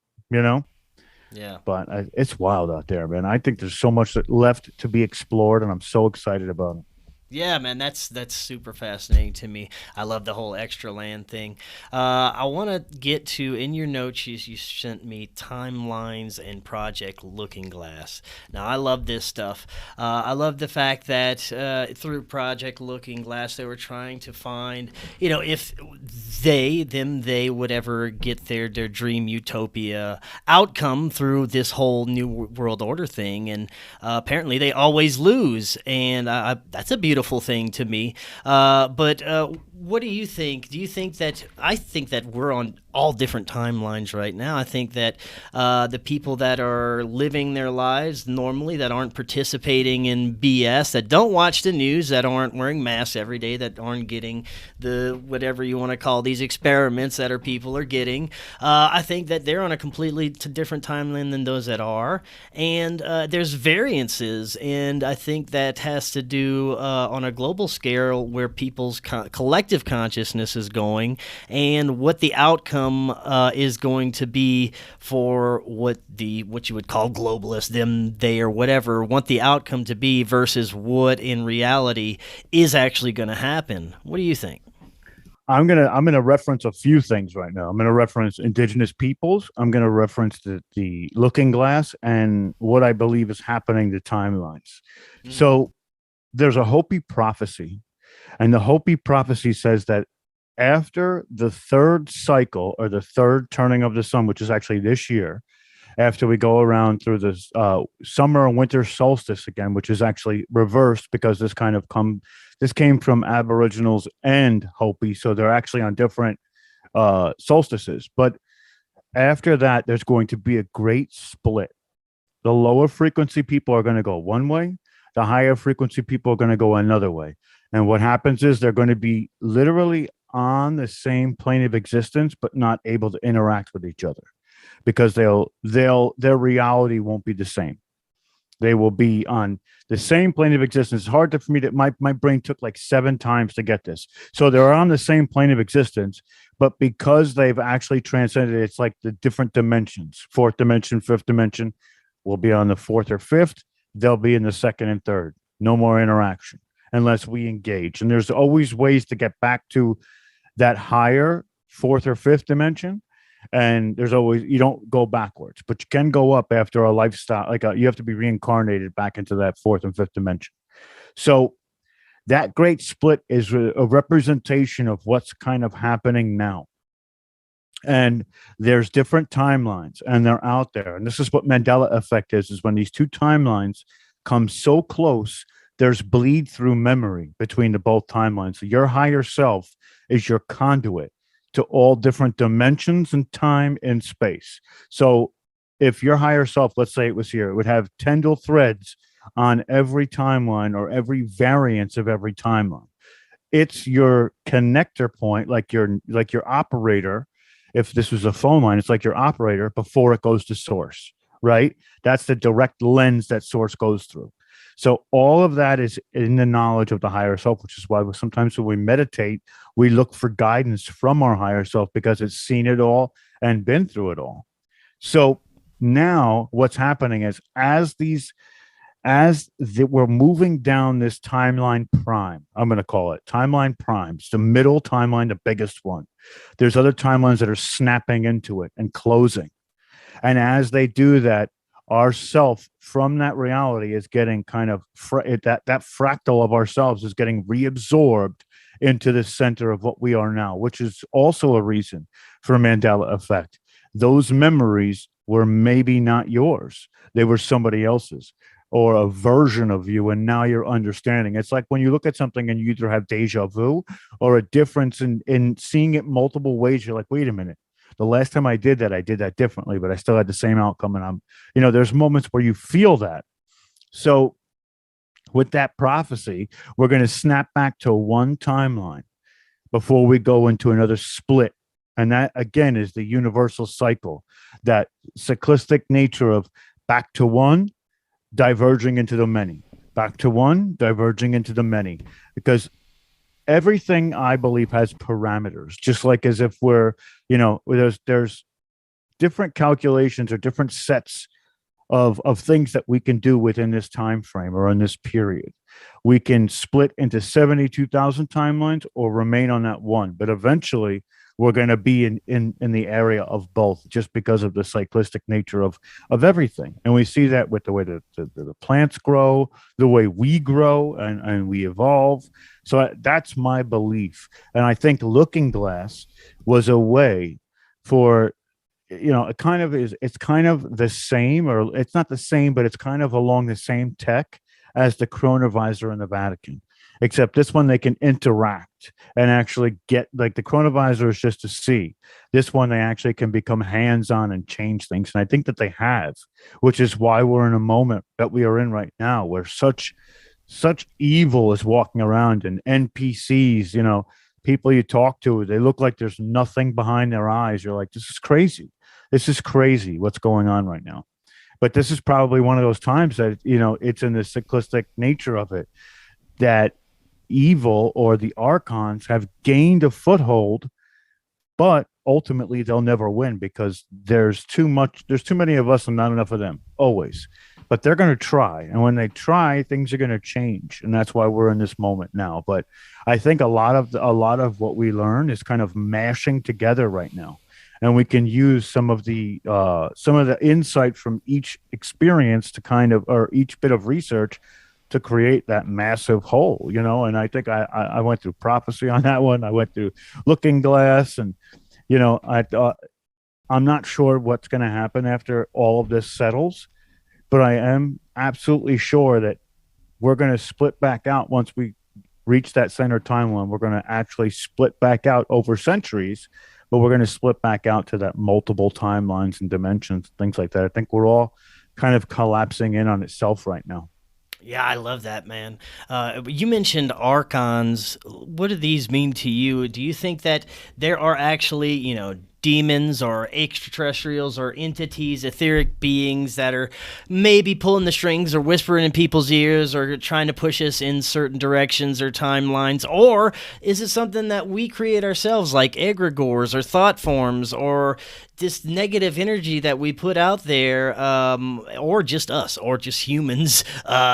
Yeah. But it's wild out there, man. I think there's so much left to be explored, and I'm so excited about it. Yeah, man, that's super fascinating to me. I love the whole extra land thing. I want to get to, in your notes, you sent me timelines and Project Looking Glass. Now, I love this stuff. I love the fact that through Project Looking Glass, they were trying to find, if they would ever get their dream utopia outcome through this whole New World Order thing. And apparently they always lose. And that's a beautiful thing to me. But what do you think? Do you think that I think that we're on all different timelines right now? I think that the people that are living their lives normally, that aren't participating in BS, that don't watch the news, that aren't wearing masks every day, that aren't getting the whatever you want to call these experiments that people are getting, I think that they're on a completely different timeline than those that are. And there's variances, and I think that has to do on a global scale where people's collective consciousness is going and what the outcome is going to be for what you would call globalists, them, they, or whatever, want the outcome to be versus what in reality is actually going to happen. What do you think? I'm gonna reference a few things right now. I'm gonna reference Indigenous peoples. I'm gonna reference the Looking Glass and what I believe is happening. The timelines. So there's a Hopi prophecy, and the Hopi prophecy says that after the third cycle or the third turning of the sun, which is actually this year, after we go around through this summer and winter solstice again, which is actually reversed because this came from Aboriginals and Hopi, so they're actually on different solstices. But after that, there's going to be a great split. The lower frequency people are going to go one way. The higher frequency people are going to go another way. And what happens is they're going to be literally on the same plane of existence, but not able to interact with each other because their reality won't be the same. They will be on the same plane of existence. It's hard for me to, my brain took like 7 times to get this. So they're on the same plane of existence, but because they've actually transcended, it's like the different dimensions, 4th dimension, 5th dimension will be on the 4th or 5th. They'll be in the 2nd and 3rd. No more interaction unless we engage. And there's always ways to get back to that higher 4th or 5th dimension. And there's always, you don't go backwards, but you can go up after a lifestyle. You have to be reincarnated back into that 4th and 5th dimension. So that great split is a representation of what's kind of happening now. And there's different timelines and they're out there. And this is what Mandela effect is when these two timelines come so close, there's bleed through memory between the both timelines. So your higher self is your conduit to all different dimensions and time and space. So if your higher self, let's say it was here, it would have tendril threads on every timeline or every variance of every timeline. It's your connector point, like your operator. If this was a phone line, it's like your operator before it goes to source, right? That's the direct lens that source goes through. So all of that is in the knowledge of the higher self, which is why sometimes when we meditate, we look for guidance from our higher self because it's seen it all and been through it all. So now what's happening is we're moving down this timeline prime, I'm going to call it timeline prime. It's the middle timeline, the biggest one. There's other timelines that are snapping into it and closing. And as they do that, our self from that reality is getting kind of that fractal of ourselves is getting reabsorbed into the center of what we are now, which is also a reason for Mandela effect. Those memories were maybe not yours. They were somebody else's. or a version of you, and now you're understanding. It's like when you look at something and you either have deja vu or a difference in seeing it multiple ways. You're like, wait a minute. The last time I did that differently, but I still had the same outcome. And there's moments where you feel that. So with that prophecy, we're going to snap back to one timeline before we go into another split. And that, again, is the universal cycle, that cyclistic nature of back to one, diverging into the many, back to one, diverging into the many, because everything, I believe, has parameters, just like as if we're, there's different calculations or different sets of things that we can do within this time frame or in this period. We can split into 72,000 timelines or remain on that one, but eventually we're going to be in the area of both, just because of the cyclistic nature of everything. And we see that with the way the plants grow, the way we grow and we evolve. So that's my belief. And I think Looking Glass was a way for, it's kind of the same, or it's not the same, but it's kind of along the same tech as the Chronovisor in the Vatican, except this one they can interact and actually get, like, the Chronovisor is just to see. This one they actually can become hands-on and change things, and I think that they have, which is why we're in a moment that we are in right now, where such evil is walking around, and NPCs, people you talk to, they look like there's nothing behind their eyes. You're like, this is crazy. This is crazy what's going on right now. But this is probably one of those times that, it's in the cyclistic nature of it, that evil or the archons have gained a foothold, but ultimately they'll never win, because there's too many of us and not enough of them, always. But they're going to try, and when they try, things are going to change, and that's why we're in this moment now. But I think a lot of what we learn is kind of mashing together right now, and we can use some of the insight from each experience to kind of, or each bit of research, to create that massive whole. And I think I went through prophecy on that one. I went through Looking Glass, and I'm not sure what's going to happen after all of this settles. But I am absolutely sure that we're going to split back out once we reach that center timeline. We're going to actually split back out over centuries, but we're going to split back out to that multiple timelines and dimensions, things like that. I think we're all kind of collapsing in on itself right now. Yeah, I love that, man. You mentioned archons. What do these mean to you? Do you think that there are actually, demons or extraterrestrials or entities, etheric beings that are maybe pulling the strings or whispering in people's ears or trying to push us in certain directions or timelines? Or is it something that we create ourselves, like egregores or thought forms, or this negative energy that we put out there, or just us, or just humans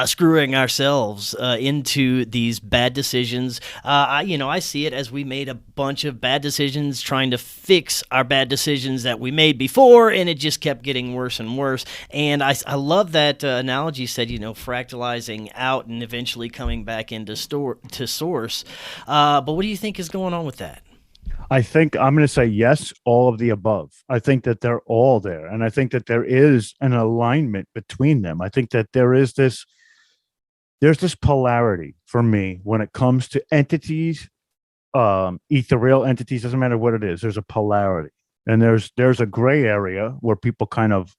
screwing ourselves into these bad decisions? I see it as we made a bunch of bad decisions trying to fix our bad decisions that we made before, and it just kept getting worse and worse. And I love that analogy you said, fractalizing out and eventually coming back into source. But what do you think is going on with that? I think I'm going to say yes, all of the above. I think that they're all there. And I think that there is an alignment between them. I think that there's this polarity for me when it comes to entities, ethereal entities, doesn't matter what it is. There's a polarity. And there's a gray area where people kind of,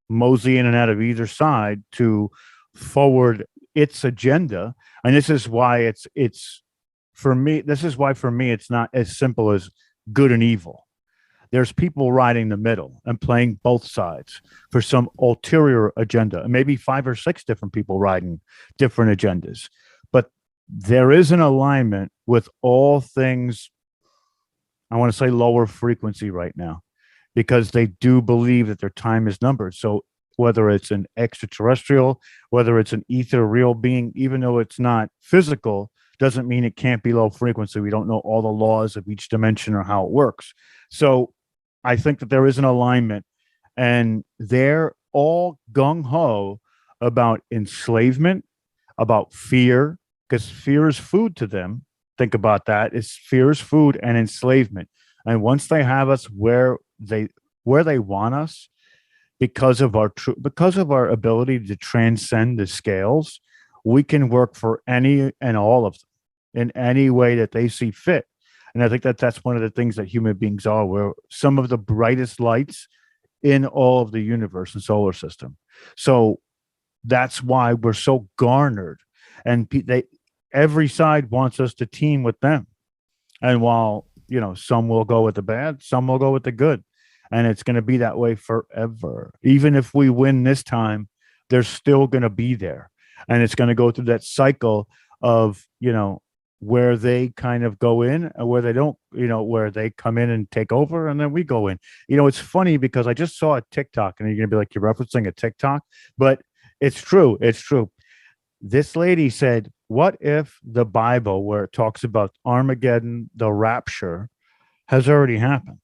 mosey in and out of either side to forward its agenda. And this is why for me, it's not as simple as good and evil. There's people riding the middle and playing both sides for some ulterior agenda, and maybe 5 or 6 different people riding different agendas. But there is an alignment with all things, I want to say, lower frequency right now, because they do believe that their time is numbered. So whether it's an extraterrestrial, whether it's an ethereal being, even though it's not physical, doesn't mean it can't be low frequency. We don't know all the laws of each dimension or how it works. So I think that there is an alignment, and they're all gung-ho about enslavement, about fear, because fear is food to them. Think about that. Fear is food and enslavement. And once they have us where they want us, because of our ability to transcend the scales, we can work for any and all of them in any way that they see fit. And I think that that's one of the things that human beings are. We're some of the brightest lights in all of the universe and solar system. So that's why we're so garnered, and every side wants us to team with them. And while some will go with the bad, some will go with the good, and it's going to be that way forever. Even if we win this time, they're still going to be there, and it's going to go through that cycle of where they kind of go in and where they don't, where they come in and take over, and then we go in. It's funny because I just saw a TikTok, and you're going to be like, you're referencing a TikTok, but it's true. It's true. This lady said, what if the Bible, where it talks about Armageddon, the rapture, has already happened,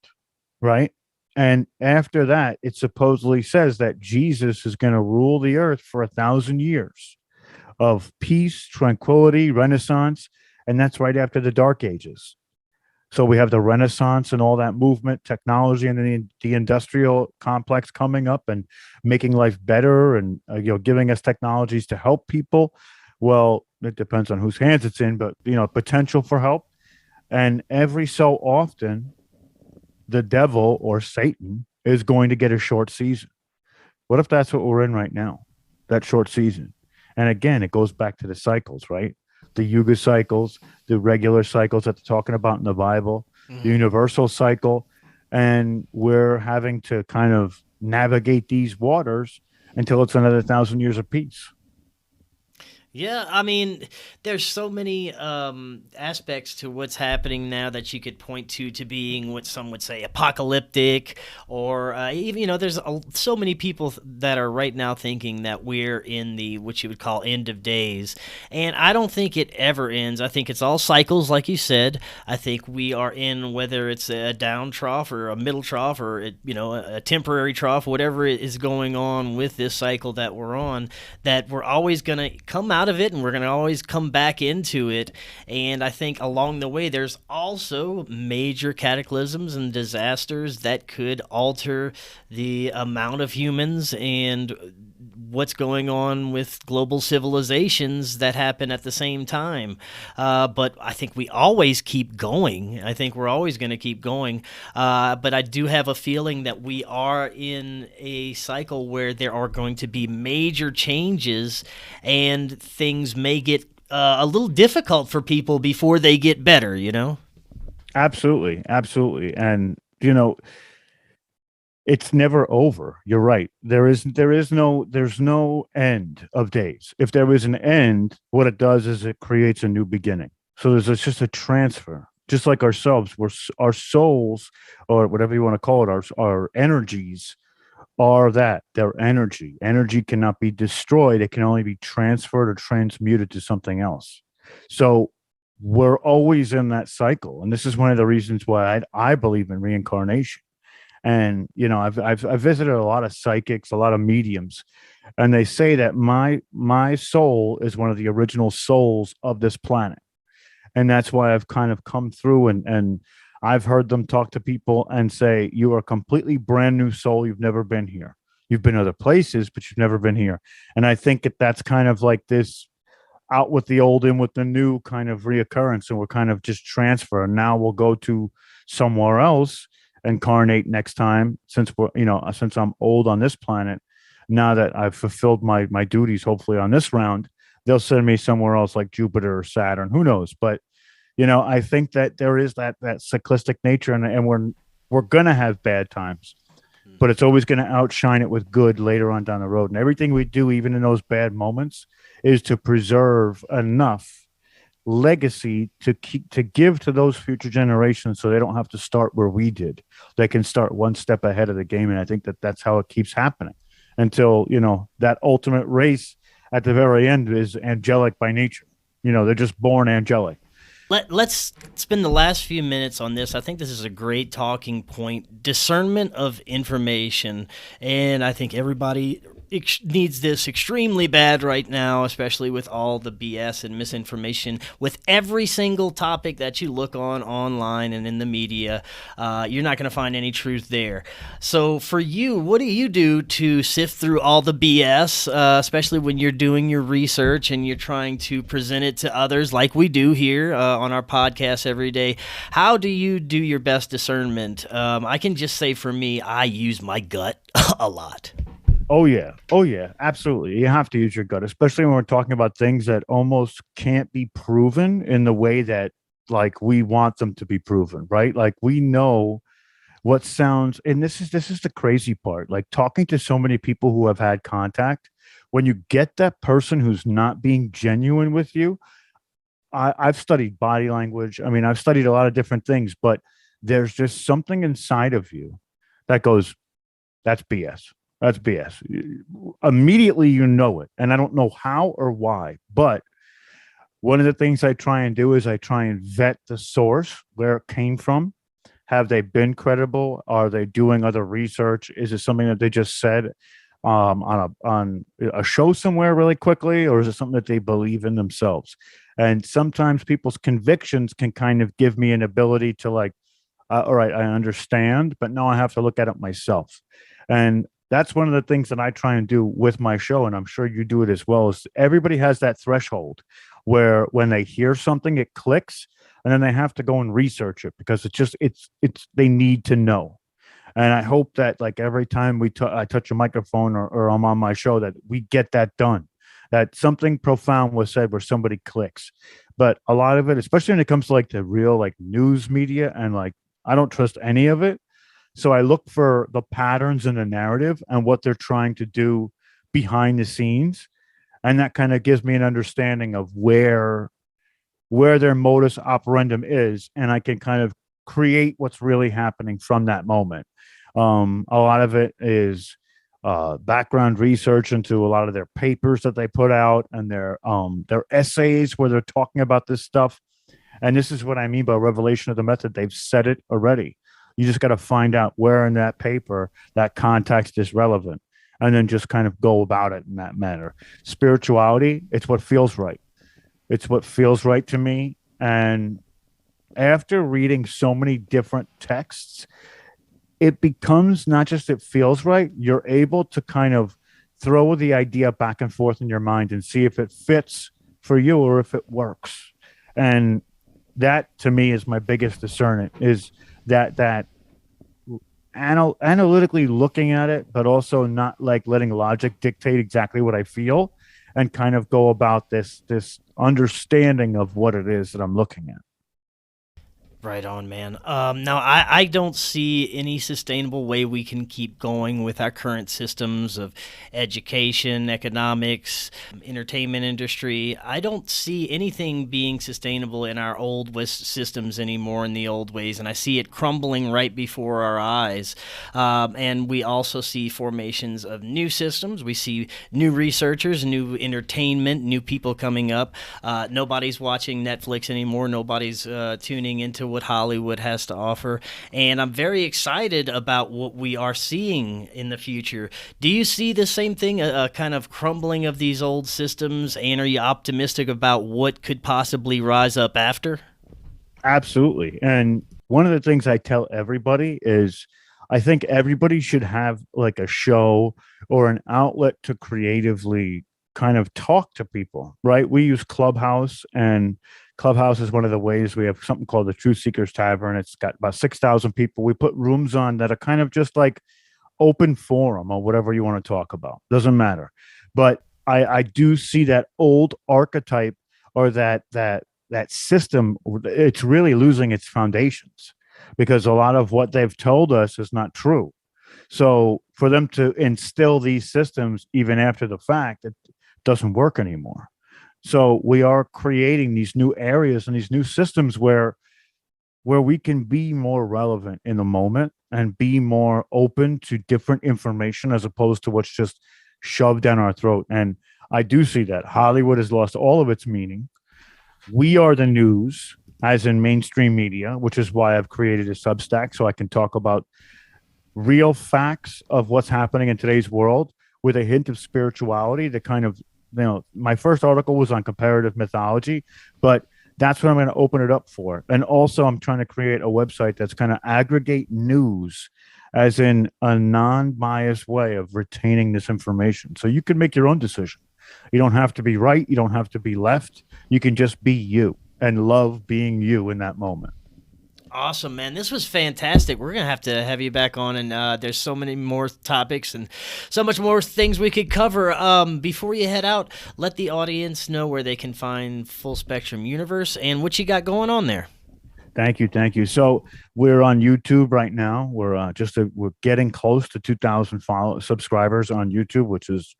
right? And after that, it supposedly says that Jesus is going to rule the earth for 1,000 years of peace, tranquility, Renaissance. And that's right after the Dark Ages. So we have the Renaissance and all that movement, technology, and then the industrial complex coming up and making life better, and giving us technologies to help people. Well, it depends on whose hands it's in, but potential for help. And every so often, the devil or Satan is going to get a short season. What if that's what we're in right now? That short season. And again, it goes back to the cycles, right? The Yuga cycles, the regular cycles that they're talking about in the Bible, the universal cycle. And we're having to kind of navigate these waters until it's another 1,000 years of peace. Yeah, I mean, there's so many aspects to what's happening now that you could point to being what some would say apocalyptic, or even, there's so many people that are right now thinking that we're in the what you would call end of days. And I don't think it ever ends. I think it's all cycles, like you said. I think we are in, whether it's a down trough or a middle trough or, a temporary trough, whatever is going on with this cycle that we're on, that we're always going to come out of it, and we're going to always come back into it. And I think along the way there's also major cataclysms and disasters that could alter the amount of humans and what's going on with global civilizations that happen at the same time. But I think we always keep going. I think we're always going to keep going. But I do have a feeling that we are in a cycle where there are going to be major changes, and things may get a little difficult for people before they get better, Absolutely. Absolutely. And, it's never over. You're right. There's no end of days. If there is an end, what it does is it creates a new beginning. So it's just a transfer, just like ourselves. Our souls, or whatever you want to call it, our energies are that. They're energy. Energy cannot be destroyed. It can only be transferred or transmuted to something else. So we're always in that cycle. And this is one of the reasons why I believe in reincarnation. And I've visited a lot of psychics, a lot of mediums, and they say that my soul is one of the original souls of this planet, and that's why I've kind of come through and I've heard them talk to people and say, you are a completely brand new soul. You've never been here. You've been other places, but you've never been here. And I think that's kind of like this out with the old, in with the new kind of reoccurrence, and we're kind of just transfer. And now we'll go to somewhere else, incarnate next time, since I'm old on this planet. Now that I've fulfilled my duties, hopefully on this round, they'll send me somewhere else like Jupiter or Saturn, who knows. But I think that there is that cyclistic nature, and we're gonna have bad times, but it's always going to outshine it with good later on down the road. And everything we do, even in those bad moments, is to preserve enough legacy to give to those future generations, so they don't have to start where we did. They can start one step ahead of the game. And I think that's how it keeps happening until that ultimate race at the very end is angelic by nature. They're just born angelic. Let's spend the last few minutes on this. I think this is a great talking point: discernment of information. And I think everybody needs this extremely bad right now, especially with all the BS and misinformation with every single topic that you look on online and in the media. You're not going to find any truth there. So for you, what do you do to sift through all the BS, especially when you're doing your research and you're trying to present it to others like we do here on our podcast every day? How do you do your best discernment? I can just say for me, I use my gut a lot. Oh yeah. Oh yeah. Absolutely. You have to use your gut, especially when we're talking about things that almost can't be proven in the way that like we want them to be proven, right? Like we know what sounds, and this is the crazy part. Like talking to so many people who have had contact, when you get that person who's not being genuine with you, I've studied body language. I mean, I've studied a lot of different things, but there's just something inside of you that goes, that's BS. That's BS. Immediately, you know it. And I don't know how or why, but one of the things I try and do is I try and vet the source where it came from. Have they been credible? Are they doing other research? Is it something that they just said on a show somewhere really quickly, or is it something that they believe in themselves? And sometimes people's convictions can kind of give me an ability to like, all right, I understand, but now I have to look at it myself. And that's one of the things that I try and do with my show, and I'm sure you do it as well, is everybody has that threshold where when they hear something, it clicks, and then they have to go and research it because it's they need to know. And I hope that like every time I touch a microphone or I'm on my show that we get that done, that something profound was said where somebody clicks. But a lot of it, especially when it comes to like the real like news media, and like I don't trust any of it. So I look for the patterns in the narrative and what they're trying to do behind the scenes. And that kind of gives me an understanding of where their modus operandum is. And I can kind of create what's really happening from that moment. A lot of it is background research into a lot of their papers that they put out and their essays where they're talking about this stuff. And this is what I mean by revelation of the method. They've said it already. You just got to find out where in that paper that context is relevant and then just kind of go about it in that manner. Spirituality, it's what feels right. It's what feels right to me. And after reading so many different texts, it becomes not just it feels right, you're able to kind of throw the idea back and forth in your mind and see if it fits for you or if it works. And that to me is my biggest discernment, is that analytically looking at it, but also not like letting logic dictate exactly what I feel, and kind of go about this understanding of what it is that I'm looking at. Right on, man. Now, I don't see any sustainable way we can keep going with our current systems of education, economics, entertainment industry. I don't see anything being sustainable in our old West systems anymore in the old ways, and I see it crumbling right before our eyes. And we also see formations of new systems. We see new researchers, new entertainment, new people coming up. Nobody's watching Netflix anymore. Nobody's tuning into what Hollywood has to offer, and I'm very excited about what we are seeing in the future. Do you see the same thing, a kind of crumbling of these old systems, and are you optimistic about what could possibly rise up after? Absolutely. And one of the things I tell everybody is I think everybody should have like a show or an outlet to creatively kind of talk to people, right? We use Clubhouse, and Clubhouse is one of the ways. We have something called the Truth Seekers Tavern. It's got about 6,000 people. We put rooms on that are kind of just like open forum or whatever you want to talk about. Doesn't matter. But I do see that old archetype or that system. It's really losing its foundations because a lot of what they've told us is not true. So for them to instill these systems even after the fact, it doesn't work anymore. So we are creating these new areas and these new systems where we can be more relevant in the moment and be more open to different information as opposed to what's just shoved down our throat. And I do see that Hollywood has lost all of its meaning. We are the news, as in mainstream media, which is why I've created a Substack so I can talk about real facts of what's happening in today's world with a hint of spirituality to kind of, my first article was on comparative mythology, but that's what I'm going to open it up for. And also I'm trying to create a website that's kind of aggregate news as in a non-biased way of retaining this information. So you can make your own decision. You don't have to be right. You don't have to be left. You can just be you and love being you in that moment. Awesome, man. This was fantastic. We're going to have you back on, and there's so many more topics and so much more things we could cover. Before you head out, let the audience know where they can find Full Spectrum Universe and what you got going on there. Thank you. Thank you. So we're on YouTube right now. We're we're getting close to 2,000 subscribers on YouTube, which is,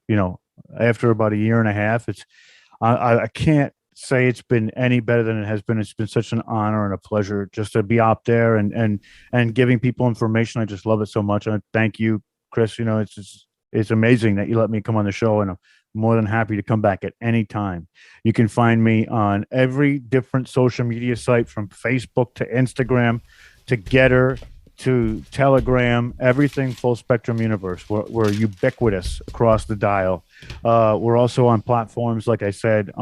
after about a year and a half, I can't say it's been any better than it has been. It's been such an honor and a pleasure just to be out there and giving people information. I just love it so much. And thank you, Chris. It's amazing that you let me come on the show, and I'm more than happy to come back at any time. You can find me on every different social media site, from Facebook to Instagram to Getter to Telegram, everything Full Spectrum Universe. We're ubiquitous across the dial. We're also on platforms, like I said,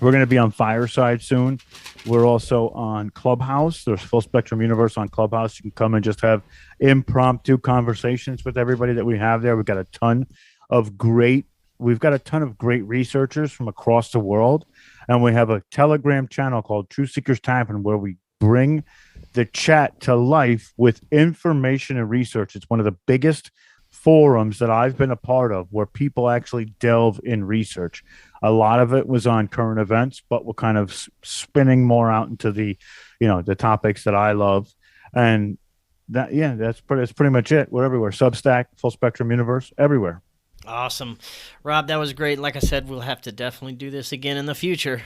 we're going to be on Fireside soon. We're also on Clubhouse. There's Full Spectrum Universe on Clubhouse. You can come and just have impromptu conversations with everybody that we have there. We've got a ton of great researchers from across the world. And we have a Telegram channel called True Seekers Tavern, where we bring the chat to life with information and research. It's one of the biggest forums that I've been a part of where people actually delve in research. A lot of it was on current events, but we're kind of spinning more out into the topics that I love. And that's pretty much it. We're everywhere. Substack, Full Spectrum Universe, everywhere. Awesome. Rob, that was great. Like I said, we'll have to definitely do this again in the future.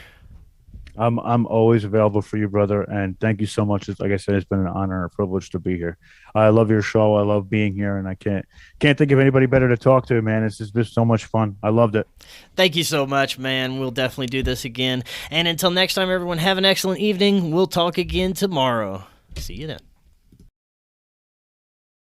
I'm always available for you, brother, and thank you so much. Like I said, it's been an honor and a privilege to be here. I love your show. I love being here, and I can't think of anybody better to talk to, man. It's just been so much fun. I loved it. Thank you so much, man. We'll definitely do this again. And until next time, everyone, have an excellent evening. We'll talk again tomorrow. See you then.